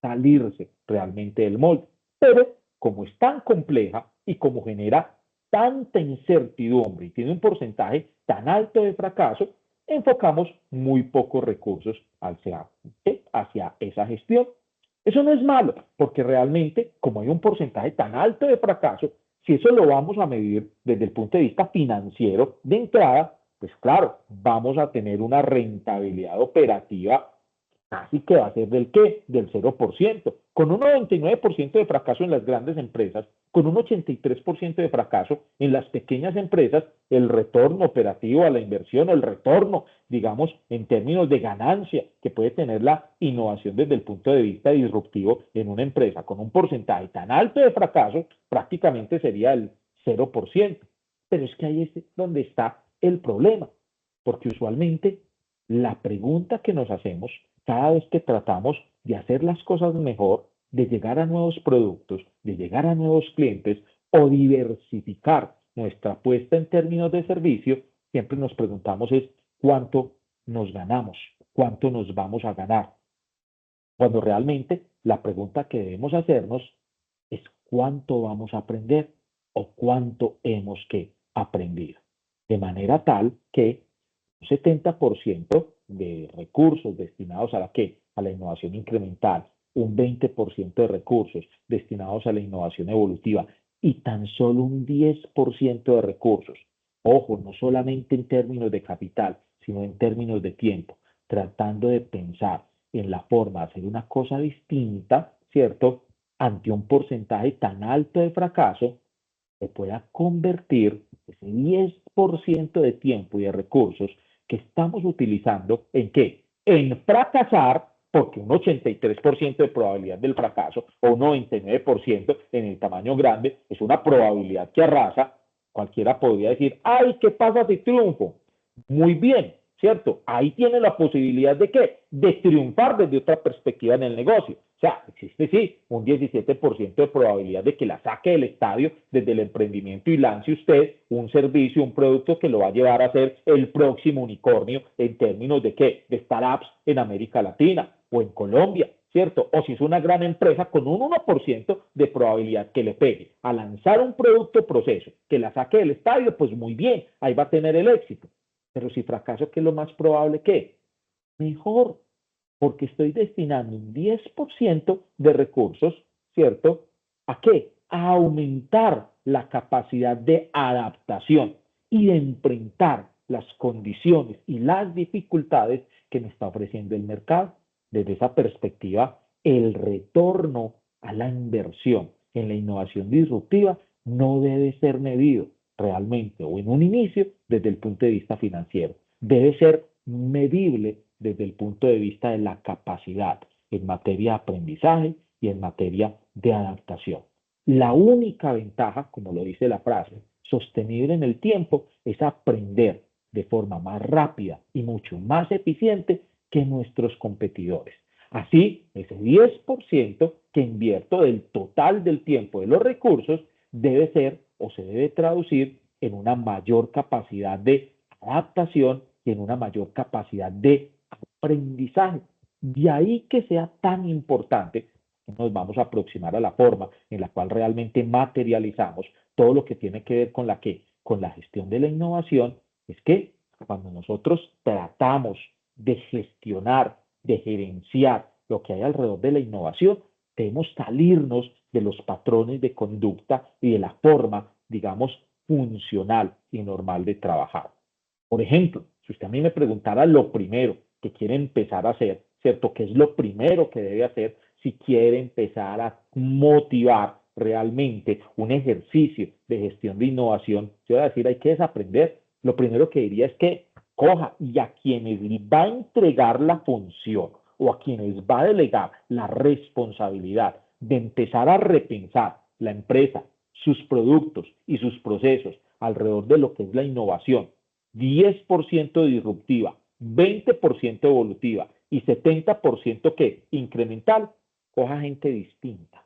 salirse realmente del molde, pero como es tan compleja y como genera tanta incertidumbre y tiene un porcentaje tan alto de fracaso, enfocamos muy pocos recursos hacia esa gestión. Eso no es malo, porque realmente, como hay un porcentaje tan alto de fracaso, si eso lo vamos a medir desde el punto de vista financiero de entrada, pues claro, vamos a tener una rentabilidad operativa casi que va a ser del qué, del 0%, con un 99% de fracaso en las grandes empresas, con un 83% de fracaso en las pequeñas empresas, el retorno operativo a la inversión, el retorno, digamos, en términos de ganancia que puede tener la innovación desde el punto de vista disruptivo en una empresa con un porcentaje tan alto de fracaso, prácticamente sería el 0%. Pero es que ahí es donde está el problema, porque usualmente la pregunta que nos hacemos cada vez que tratamos de hacer las cosas mejor, de llegar a nuevos productos, de llegar a nuevos clientes o diversificar nuestra apuesta en términos de servicio, siempre nos preguntamos es cuánto nos ganamos, cuánto nos vamos a ganar. Cuando realmente la pregunta que debemos hacernos es cuánto vamos a aprender o cuánto hemos que aprendido. De manera tal que un 70% de recursos destinados a la qué? A la innovación incremental, un 20% de recursos destinados a la innovación evolutiva y tan solo un 10% de recursos, ojo, no solamente en términos de capital, sino en términos de tiempo, tratando de pensar en la forma de hacer una cosa distinta, ¿cierto? Ante un porcentaje tan alto de fracaso, se pueda convertir ese 10% de tiempo y de recursos que estamos utilizando en qué? En fracasar, porque un 83% de probabilidad del fracaso o un 99% en el tamaño grande es una probabilidad que arrasa. Cualquiera podría decir, ay, ¿qué pasa si triunfo? Muy bien, ¿cierto? Ahí tiene la posibilidad de qué? De triunfar desde otra perspectiva en el negocio. O sea, existe sí un 17% de probabilidad de que la saque del estadio desde el emprendimiento y lance usted un servicio, un producto que lo va a llevar a ser el próximo unicornio en términos de qué? De startups en América Latina o en Colombia, ¿cierto? O si es una gran empresa con un 1% de probabilidad que le pegue a lanzar un producto o proceso que la saque del estadio, pues muy bien, ahí va a tener el éxito. Pero si fracaso, ¿qué es lo más probable que? Mejor, porque estoy destinando un 10% de recursos, ¿cierto? ¿A qué? A aumentar la capacidad de adaptación y de enfrentar las condiciones y las dificultades que me está ofreciendo el mercado. Desde esa perspectiva, el retorno a la inversión en la innovación disruptiva no debe ser medido realmente o en un inicio desde el punto de vista financiero. Debe ser medible desde el punto de vista de la capacidad en materia de aprendizaje y en materia de adaptación. La única ventaja, como lo dice la frase, sostenible en el tiempo es aprender de forma más rápida y mucho más eficiente que nuestros competidores. Así, ese 10% que invierto del total del tiempo de los recursos debe ser o se debe traducir en una mayor capacidad de adaptación y en una mayor capacidad de aprendizaje. De ahí que sea tan importante que nos vamos a aproximar a la forma en la cual realmente materializamos todo lo que tiene que ver con con la gestión de la innovación, es que cuando nosotros tratamos de gestionar, de gerenciar lo que hay alrededor de la innovación, debemos salirnos de los patrones de conducta y de la forma, digamos, funcional y normal de trabajar. Por ejemplo, si usted a mí me preguntara lo primero que quiere empezar a hacer, ¿cierto? ¿Qué es lo primero que debe hacer si quiere empezar a motivar realmente un ejercicio de gestión de innovación? Yo voy a decir, hay que desaprender. Lo primero que diría es que coja y a quienes va a entregar la función o a quienes va a delegar la responsabilidad de empezar a repensar la empresa, sus productos y sus procesos alrededor de lo que es la innovación, 10% disruptiva, 20% evolutiva y 70% que incremental, coja gente distinta,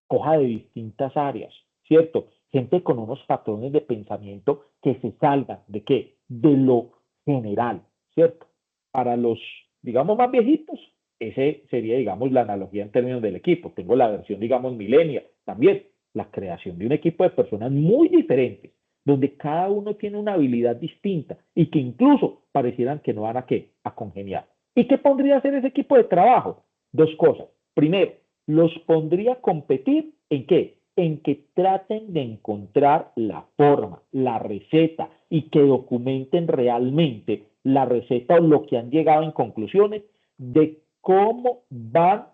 coja de distintas áreas, ¿cierto? Gente con unos patrones de pensamiento que se salgan de qué? De lo general, ¿cierto? Para los, digamos, más viejitos, ese sería, digamos, la analogía en términos del equipo. Tengo la versión, digamos, millennial también, la creación de un equipo de personas muy diferentes, donde cada uno tiene una habilidad distinta y que incluso parecieran que no van a qué, a congeniar. ¿Y qué pondría a hacer ese equipo de trabajo? Dos cosas. Primero, los pondría a competir en qué? En que traten de encontrar la forma, la receta y que documenten realmente la receta o lo que han llegado en conclusiones de cómo van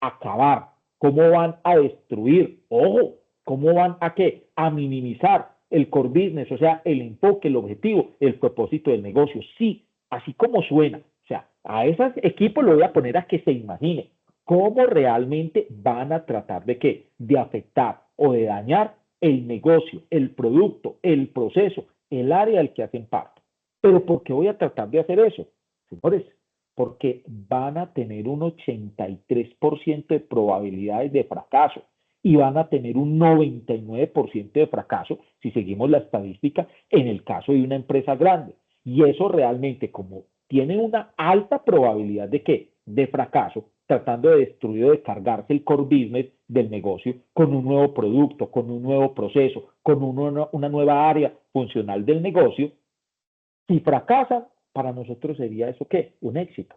a acabar, cómo van a destruir, ojo, cómo van a qué, a minimizar el core business, o sea, el enfoque, el objetivo, el propósito del negocio. Sí, así como suena. O sea, a esos equipos lo voy a poner a que se imaginen cómo realmente van a tratar de qué, de afectar o de dañar el negocio, el producto, el proceso, el área del que hacen parte. Pero ¿por qué voy a tratar de hacer eso? Señores, porque van a tener un 83% de probabilidades de fracaso y van a tener un 99% de fracaso si seguimos la estadística en el caso de una empresa grande. Y eso realmente, como tiene una alta probabilidad de qué? De fracaso, tratando de destruir o de cargarse el core business del negocio con un nuevo producto, con un nuevo proceso, con una nueva área funcional del negocio, si fracasan, para nosotros sería eso qué? Un éxito.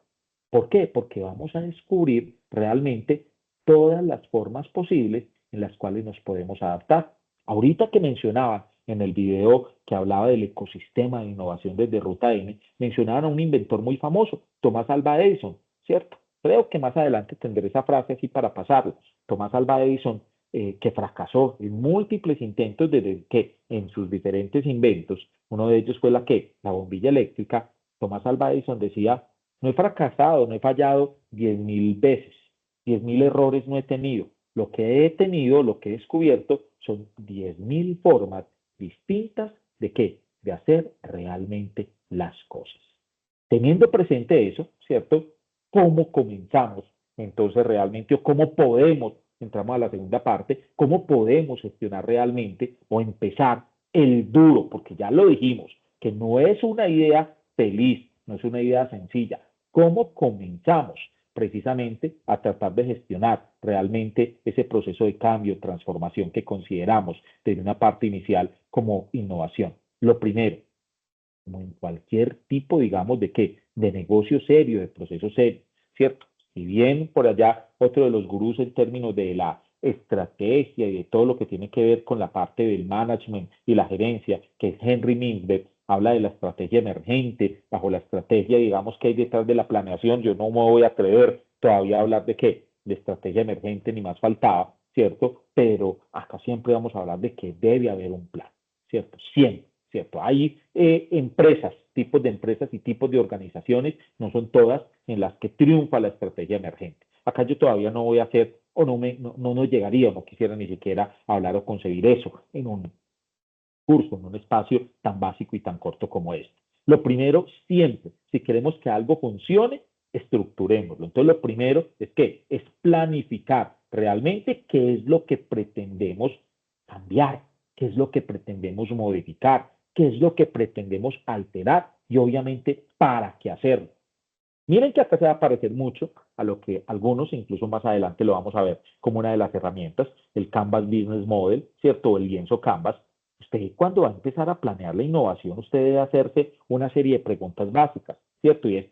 ¿Por qué? Porque vamos a descubrir realmente todas las formas posibles en las cuales nos podemos adaptar. Ahorita que mencionaba en el video que hablaba del ecosistema de innovación desde Ruta N, mencionaban a un inventor muy famoso, Tomás Alva Edison, ¿cierto? Creo que más adelante tendré esa frase así para pasarla. Tomás Alva Edison, que fracasó en múltiples intentos desde que en sus diferentes inventos, uno de ellos fue la bombilla eléctrica. Tomás Alva Edison decía, no he fracasado, no he fallado 10.000 veces, 10.000 errores no he tenido. Lo que he tenido, lo que he descubierto, son 10.000 formas distintas de qué, de hacer realmente las cosas. Teniendo presente eso, ¿cierto? ¿Cómo comenzamos entonces realmente o cómo podemos, entramos a la segunda parte, cómo podemos gestionar realmente o empezar el duro, porque ya lo dijimos, que no es una idea feliz, no es una idea sencilla. ¿Cómo comenzamos precisamente a tratar de gestionar realmente ese proceso de cambio, transformación que consideramos desde una parte inicial como innovación? Lo primero, como en cualquier tipo, digamos, de qué, de negocio serio, de proceso serio, ¿cierto? Si bien por allá otro de los gurús en términos de la estrategia y de todo lo que tiene que ver con la parte del management y la gerencia, que es Henry Mintzberg, habla de la estrategia emergente, bajo la estrategia, digamos, que hay detrás de la planeación, yo no me voy a atrever todavía a hablar de qué, de estrategia emergente, ni más faltaba, ¿cierto? Pero acá siempre vamos a hablar de que debe haber un plan, ¿cierto? Siempre. ¿Cierto? Hay empresas, tipos de empresas y tipos de organizaciones, no son todas, en las que triunfa la estrategia emergente. Acá yo todavía no voy a hacer, o no nos llegaría, o no quisiera ni siquiera hablar o concebir eso en un curso, en un espacio tan básico y tan corto como este. Lo primero, siempre, si queremos que algo funcione, estructurémoslo. Entonces, lo primero es que es planificar realmente qué es lo que pretendemos cambiar, qué es lo que pretendemos modificar, qué es lo que pretendemos alterar y obviamente para qué hacerlo. Miren que acá se va a parecer mucho a lo que algunos, incluso más adelante lo vamos a ver como una de las herramientas, el Canvas Business Model, ¿cierto? O el lienzo Canvas. Usted cuando va a empezar a planear la innovación, usted debe hacerse una serie de preguntas básicas, ¿cierto? Y es,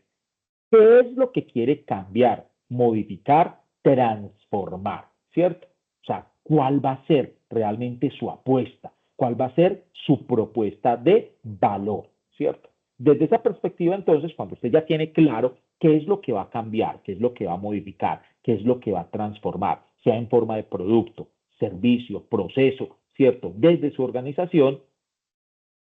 ¿qué es lo que quiere cambiar, modificar, transformar? ¿Cierto? O sea, ¿cuál va a ser realmente su apuesta? ¿Cuál va a ser su propuesta de valor? ¿Cierto? Desde esa perspectiva, entonces, cuando usted ya tiene claro qué es lo que va a cambiar, qué es lo que va a modificar, qué es lo que va a transformar, sea en forma de producto, servicio, proceso, ¿cierto? Desde su organización,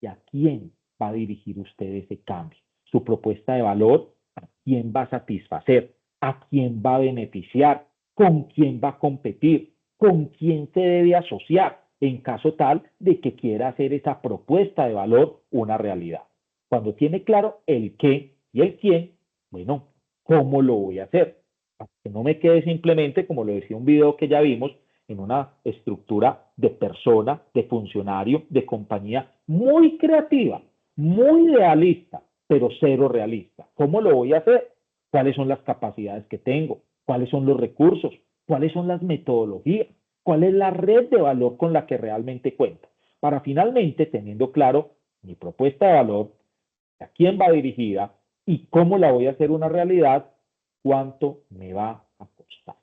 ¿y a quién va a dirigir usted ese cambio? Su propuesta de valor, ¿a quién va a satisfacer? ¿A quién va a beneficiar? ¿Con quién va a competir? ¿Con quién se debe asociar en caso tal de que quiera hacer esa propuesta de valor una realidad? Cuando tiene claro el qué y el quién, bueno, ¿cómo lo voy a hacer? Para que no me quede simplemente, como lo decía un video que ya vimos, en una estructura de persona, de funcionario, de compañía muy creativa, muy idealista, pero cero realista. ¿Cómo lo voy a hacer? ¿Cuáles son las capacidades que tengo? ¿Cuáles son los recursos? ¿Cuáles son las metodologías? ¿Cuál es la red de valor con la que realmente cuento? Para finalmente, teniendo claro mi propuesta de valor, a quién va dirigida y cómo la voy a hacer una realidad, cuánto me va a costar,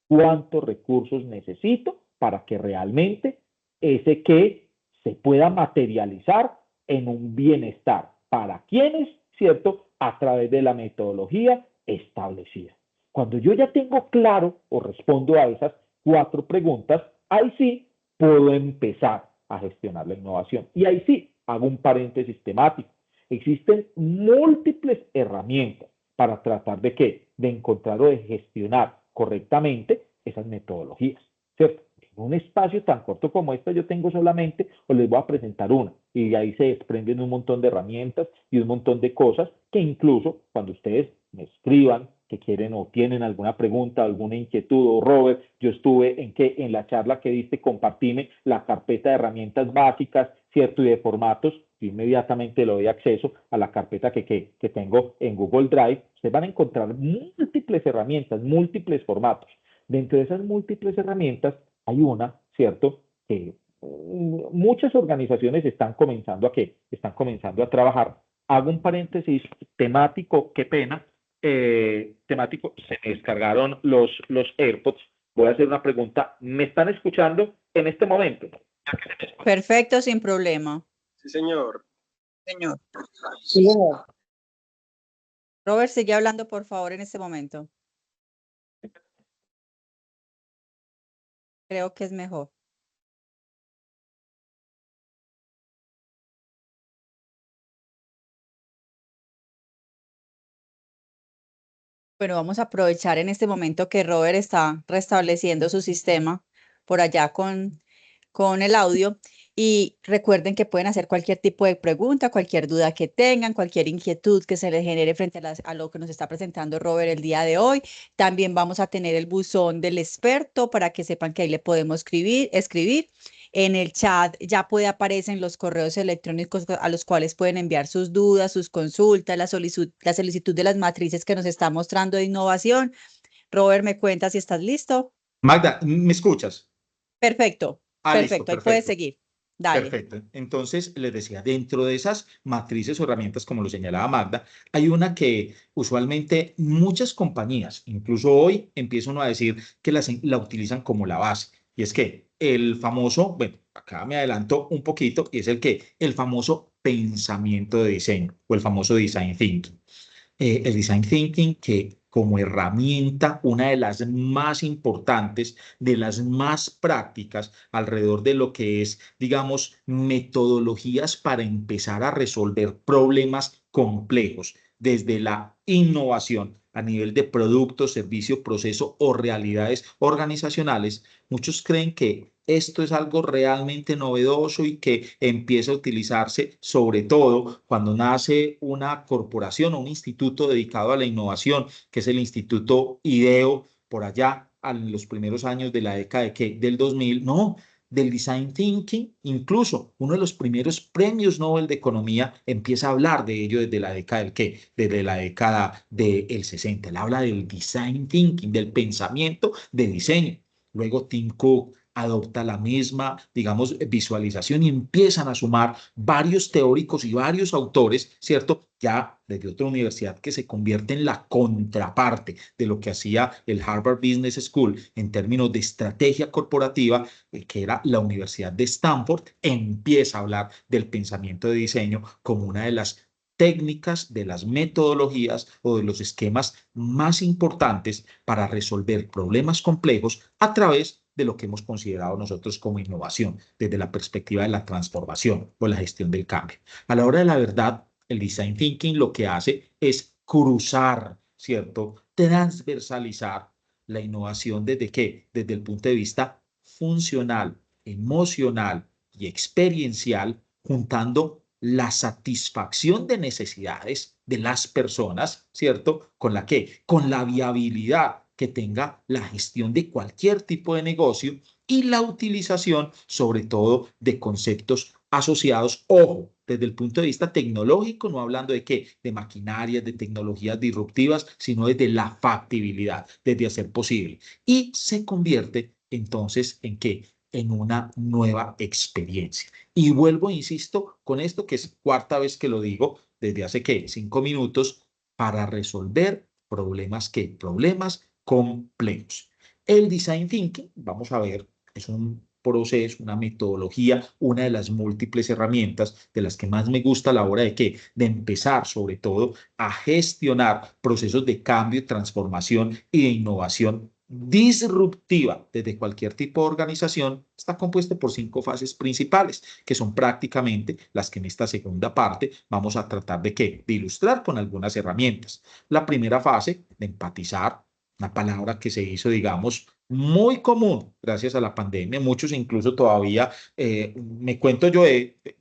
cuántos recursos necesito para que realmente ese qué se pueda materializar en un bienestar para quienes, ¿cierto? A través de la metodología establecida. Cuando yo ya tengo claro o respondo a esas 4 preguntas, ahí sí puedo empezar a gestionar la innovación. Y ahí sí hago un paréntesis temático. Existen múltiples herramientas para tratar de qué? De encontrar o de gestionar correctamente esas metodologías, ¿cierto? En un espacio tan corto como este yo tengo solamente, o les voy a presentar una, y de ahí se desprenden un montón de herramientas y un montón de cosas que incluso cuando ustedes me escriban que quieren o tienen alguna pregunta, alguna inquietud, o Robert, yo estuve en la charla que diste, compartime la carpeta de herramientas básicas, ¿cierto? Y de formatos, yo inmediatamente le doy acceso a la carpeta que tengo en Google Drive. Ustedes van a encontrar múltiples herramientas, múltiples formatos. Dentro de esas múltiples herramientas hay una, ¿cierto? Que muchas organizaciones están comenzando están comenzando a trabajar. Hago un paréntesis temático, qué pena, temático, se me descargaron los AirPods. Voy a hacer una pregunta. ¿Me están escuchando en este momento? Perfecto, sin problema. Sí, señor. Señor. Sí, señor. Robert, sigue hablando, por favor, en este momento. Creo que es mejor. Bueno, vamos a aprovechar en este momento que Robert está restableciendo su sistema por allá con el audio. Y recuerden que pueden hacer cualquier tipo de pregunta, cualquier duda que tengan, cualquier inquietud que se les genere frente a lo que nos está presentando Robert el día de hoy. También vamos a tener el buzón del experto para que sepan que ahí le podemos escribir. En el chat ya aparecen los correos electrónicos a los cuales pueden enviar sus dudas, sus consultas, la solicitud de las matrices que nos está mostrando de innovación. Robert, ¿me cuentas si estás listo? Magda, ¿me escuchas? Perfecto, Listo, perfecto, ahí puedes perfecto. seguir. Dale. Perfecto. Entonces, les decía, dentro de esas matrices o herramientas, como lo señalaba Magda, hay una que usualmente muchas compañías, incluso hoy, empieza uno a decir que la utilizan como la base. Y es que el famoso, bueno, acá me adelanto un poquito, y es el famoso pensamiento de diseño o el famoso design thinking. El design thinking que como herramienta, una de las más importantes, de las más prácticas alrededor de lo que es, digamos, metodologías para empezar a resolver problemas complejos, desde la innovación a nivel de producto, servicio, proceso o realidades organizacionales. Muchos creen que esto es algo realmente novedoso y que empieza a utilizarse sobre todo cuando nace una corporación o un instituto dedicado a la innovación, que es el Instituto IDEO, por allá en los primeros años de la década del 2000. No, del design thinking, incluso uno de los primeros premios Nobel de Economía empieza a hablar de ello desde la década desde la década del 60. Él habla del design thinking, del pensamiento de diseño. Luego Tim Cook adopta la misma, digamos, visualización y empiezan a sumar varios teóricos y varios autores, ¿cierto? Ya desde otra universidad que se convierte en la contraparte de lo que hacía el Harvard Business School en términos de estrategia corporativa, que era la Universidad de Stanford, empieza a hablar del pensamiento de diseño como una de las técnicas, de las metodologías o de los esquemas más importantes para resolver problemas complejos a través de lo que hemos considerado nosotros como innovación, desde la perspectiva de la transformación o la gestión del cambio. A la hora de la verdad, el design thinking lo que hace es cruzar, ¿cierto? Transversalizar la innovación desde qué? Desde el punto de vista funcional, emocional y experiencial, juntando la satisfacción de necesidades de las personas, ¿cierto? ¿Con la qué? Con la viabilidad que tenga la gestión de cualquier tipo de negocio y la utilización, sobre todo, de conceptos asociados, ojo, desde el punto de vista tecnológico, no hablando de qué, de maquinarias, de tecnologías disruptivas, sino desde la factibilidad, desde hacer posible. Y se convierte entonces en qué, en una nueva experiencia. Y vuelvo, insisto, con esto que es cuarta vez que lo digo, desde hace qué, 5 minutos, para resolver problemas qué, problemas complejos. El design thinking, vamos a ver, es un proceso, una metodología, una de las múltiples herramientas de las que más me gusta a la hora de qué, de empezar sobre todo a gestionar procesos de cambio, transformación y de innovación disruptiva desde cualquier tipo de organización. Está compuesta por 5 fases principales, que son prácticamente las que en esta segunda parte vamos a tratar de qué, de ilustrar con algunas herramientas. La primera fase, de empatizar, una palabra que se hizo, digamos, muy común gracias a la pandemia. Muchos incluso todavía me cuento yo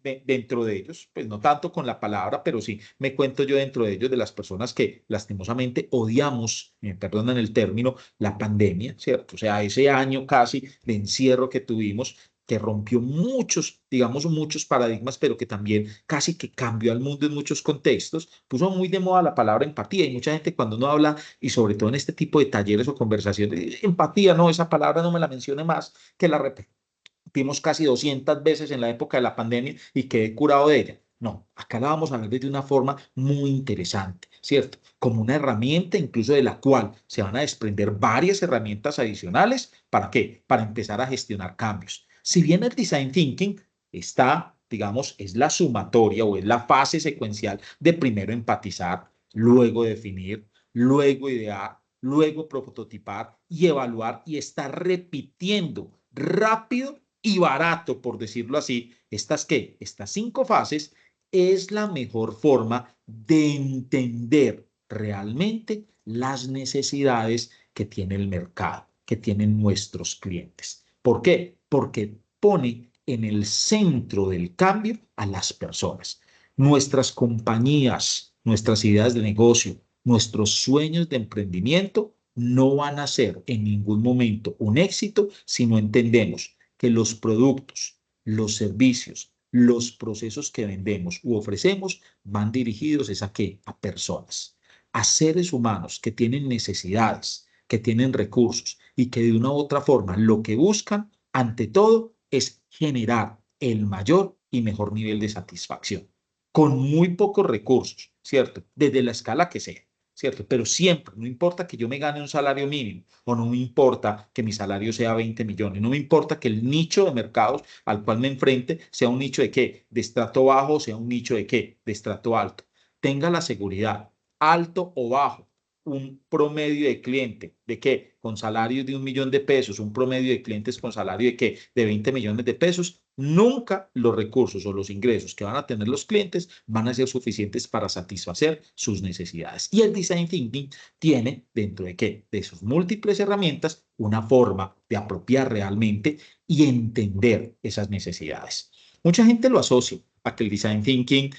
dentro de ellos, pues no tanto con la palabra, pero sí me cuento yo dentro de ellos de las personas que lastimosamente odiamos, me perdonan el término, la pandemia, ¿cierto? O sea, ese año casi de encierro que tuvimos, que rompió muchos, digamos, muchos paradigmas, pero que también casi que cambió al mundo en muchos contextos, puso muy de moda la palabra empatía y mucha gente cuando uno habla, y sobre todo en este tipo de talleres o conversaciones, dice, empatía, no, esa palabra no me la mencione más, que la repetimos casi 200 veces en la época de la pandemia y quedé curado de ella. No, acá la vamos a ver de una forma muy interesante, ¿cierto? Como una herramienta incluso de la cual se van a desprender varias herramientas adicionales. ¿Para qué? Para empezar a gestionar cambios. Si bien el design thinking está, digamos, es la sumatoria o es la fase secuencial de primero empatizar, luego definir, luego idear, luego prototipar y evaluar y estar repitiendo rápido y barato, por decirlo así, estas qué, estas 5 fases es la mejor forma de entender realmente las necesidades que tiene el mercado, que tienen nuestros clientes. ¿Por qué? Porque pone en el centro del cambio a las personas. Nuestras compañías, nuestras ideas de negocio, nuestros sueños de emprendimiento no van a ser en ningún momento un éxito si no entendemos que los productos, los servicios, los procesos que vendemos u ofrecemos van dirigidos ¿es a qué? A personas, a seres humanos que tienen necesidades, que tienen recursos y que de una u otra forma lo que buscan ante todo es generar el mayor y mejor nivel de satisfacción con muy pocos recursos, ¿cierto? Desde la escala que sea. ¿Cierto? Pero siempre, no importa que yo me gane un salario mínimo o no me importa que mi salario sea 20 millones, no me importa que el nicho de mercados al cual me enfrente sea un nicho de qué, de estrato bajo o sea un nicho de qué, de estrato alto. Tenga la seguridad, alto o bajo, un promedio de cliente de qué, con salarios de 1 millón de pesos, un promedio de clientes con salario de qué, de 20 millones de pesos, nunca los recursos o los ingresos que van a tener los clientes van a ser suficientes para satisfacer sus necesidades. Y el design thinking tiene dentro de qué, de sus múltiples herramientas, una forma de apropiar realmente y entender esas necesidades. Mucha gente lo asocia a que el design thinking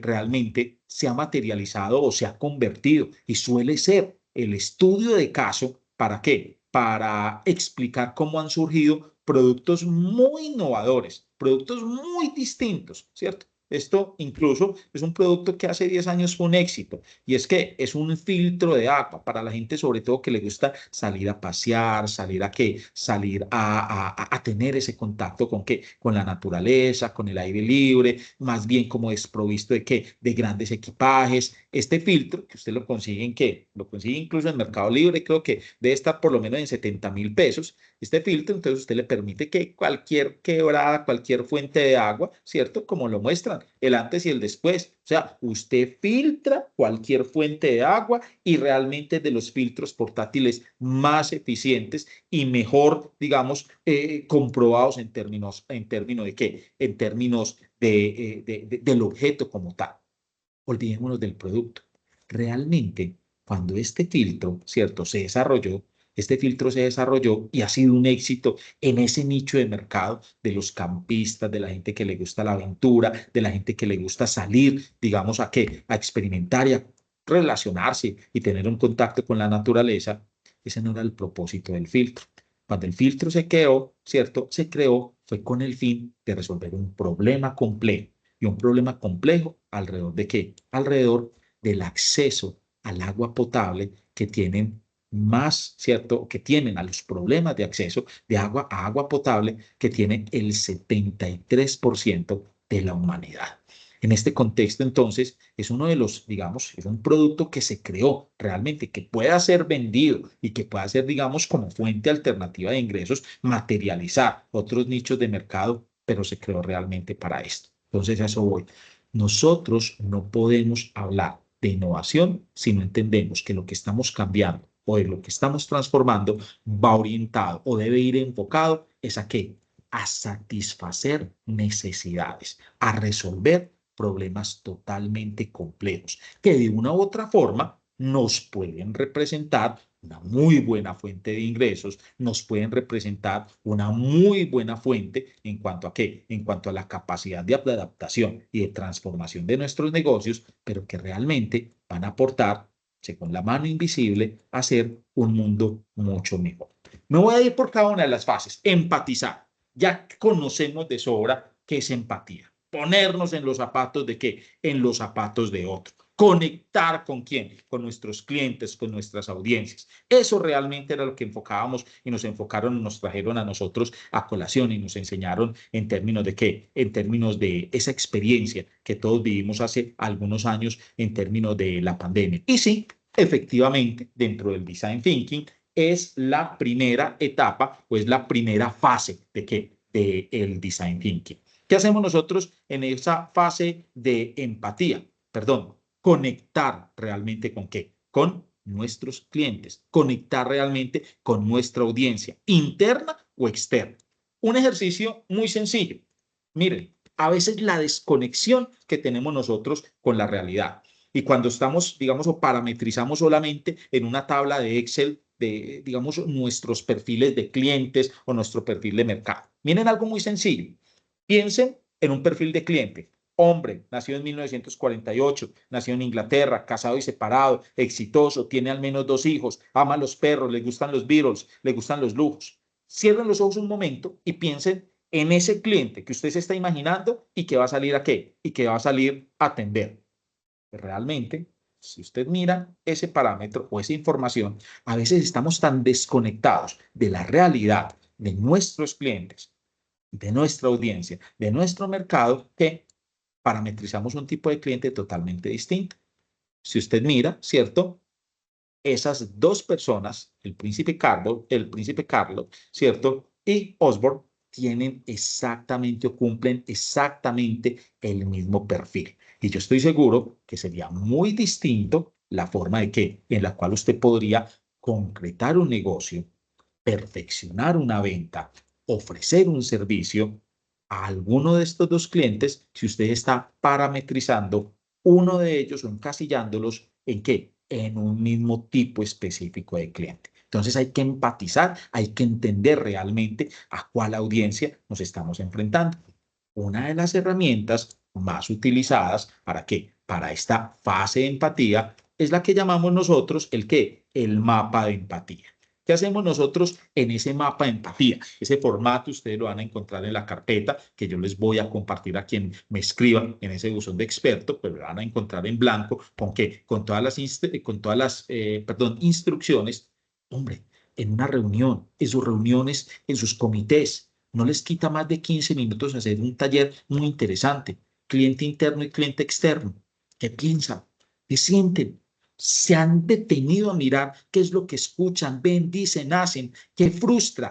realmente se ha materializado o se ha convertido y suele ser el estudio de caso. ¿Para qué? Para explicar cómo han surgido productos muy innovadores, productos muy distintos, ¿cierto? Esto incluso es un producto que hace 10 años fue un éxito y es que es un filtro de agua para la gente sobre todo que le gusta salir a pasear, salir a qué, salir a tener ese contacto con qué, con la naturaleza, con el aire libre, más bien como desprovisto de qué, de grandes equipajes. Este filtro que usted lo consigue en qué, lo consigue incluso en Mercado Libre, creo que debe estar por lo menos en 70.000 pesos. Este filtro, entonces usted le permite que cualquier quebrada, cualquier fuente de agua, ¿cierto? Como lo muestran, el antes y el después. O sea, usted filtra cualquier fuente de agua y realmente es de los filtros portátiles más eficientes y mejor, digamos, comprobados en términos de qué, en términos del objeto como tal. Olvidémonos del producto. Realmente, cuando este filtro, ¿cierto? Este filtro se desarrolló y ha sido un éxito en ese nicho de mercado de los campistas, de la gente que le gusta la aventura, de la gente que le gusta salir, digamos, ¿a qué? A experimentar y a relacionarse y tener un contacto con la naturaleza. ese no era el propósito del filtro. Cuando el filtro se creó, ¿cierto? Se creó fue con el fin de resolver un problema complejo. ¿Y un problema complejo alrededor de qué? Alrededor del acceso al agua potable que tienen más, ¿cierto? Que tienen a los problemas de acceso de agua a agua potable que tiene el 73% de la humanidad. En este contexto, entonces, es uno de los, digamos, es un producto que se creó realmente, que pueda ser vendido y que pueda ser, digamos, como fuente alternativa de ingresos, materializar otros nichos de mercado, pero se creó realmente para esto. Entonces, a eso voy. Nosotros no podemos hablar de innovación si no entendemos que lo que estamos cambiando o de lo que estamos transformando va orientado o debe ir enfocado es a qué? A satisfacer necesidades, a resolver problemas totalmente complejos que de una u otra forma nos pueden representar una muy buena fuente de ingresos, nos pueden representar una muy buena fuente en cuanto a qué, en cuanto a la capacidad de adaptación y de transformación de nuestros negocios, pero que realmente van a aportar, según la mano invisible, a hacer un mundo mucho mejor. Me voy a ir por cada una de las fases. Empatizar. Ya conocemos de sobra qué es empatía. Ponernos en los zapatos de qué, en los zapatos de otro. Conectar con quién, con nuestros clientes, con nuestras audiencias. Eso realmente era lo que enfocábamos y nos enfocaron, nos trajeron a nosotros a colación y nos enseñaron en términos de qué, en términos de esa experiencia que todos vivimos hace algunos años en términos de la pandemia. Y sí, efectivamente, dentro del design thinking es la primera etapa o es la primera fase de qué, de el design thinking. ¿Qué hacemos nosotros en esa fase de empatía? Perdón, conectar realmente con qué? Con nuestros clientes, conectar realmente con nuestra audiencia, interna o externa. Un ejercicio muy sencillo. Miren, a veces la desconexión que tenemos nosotros con la realidad. Y cuando estamos, digamos, o parametrizamos solamente en una tabla de Excel de, digamos, nuestros perfiles de clientes o nuestro perfil de mercado. Miren algo muy sencillo. Piensen en un perfil de cliente. Hombre, nació en 1948, nació en Inglaterra, casado y separado, exitoso, tiene al menos 2 hijos, ama los perros, le gustan los Beatles, le gustan los lujos. Cierren los ojos un momento y piensen en ese cliente que usted se está imaginando y que va a salir a qué, y que va a salir a atender. Realmente, si usted mira ese parámetro o esa información, a veces estamos tan desconectados de la realidad de nuestros clientes, de nuestra audiencia, de nuestro mercado, que parametrizamos un tipo de cliente totalmente distinto. Si usted mira, ¿cierto? Esas dos personas, el príncipe Carlos, ¿cierto? Y Osborne, tienen exactamente o cumplen exactamente el mismo perfil. Y yo estoy seguro que sería muy distinto la forma de que, en la cual usted podría concretar un negocio, perfeccionar una venta, ofrecer un servicio a alguno de estos dos clientes si usted está parametrizando uno de ellos o encasillándolos en qué, en un mismo tipo específico de cliente. Entonces hay que empatizar, hay que entender realmente a cuál audiencia nos estamos enfrentando. Una de las herramientas más utilizadas para qué, para esta fase de empatía es la que llamamos nosotros el qué, el mapa de empatía. ¿Qué hacemos nosotros en ese mapa de empatía? Ese formato ustedes lo van a encontrar en la carpeta que yo les voy a compartir a quien me escriban en ese buzón de experto, pero lo van a encontrar en blanco. ¿Con qué? Con todas las, instrucciones. Hombre, en una reunión, en sus reuniones, en sus comités, no les quita más de 15 minutos hacer un taller muy interesante. Cliente interno y cliente externo. ¿Qué piensan? ¿Qué sienten? Se han detenido a mirar qué es lo que escuchan, ven, dicen, hacen, qué frustra,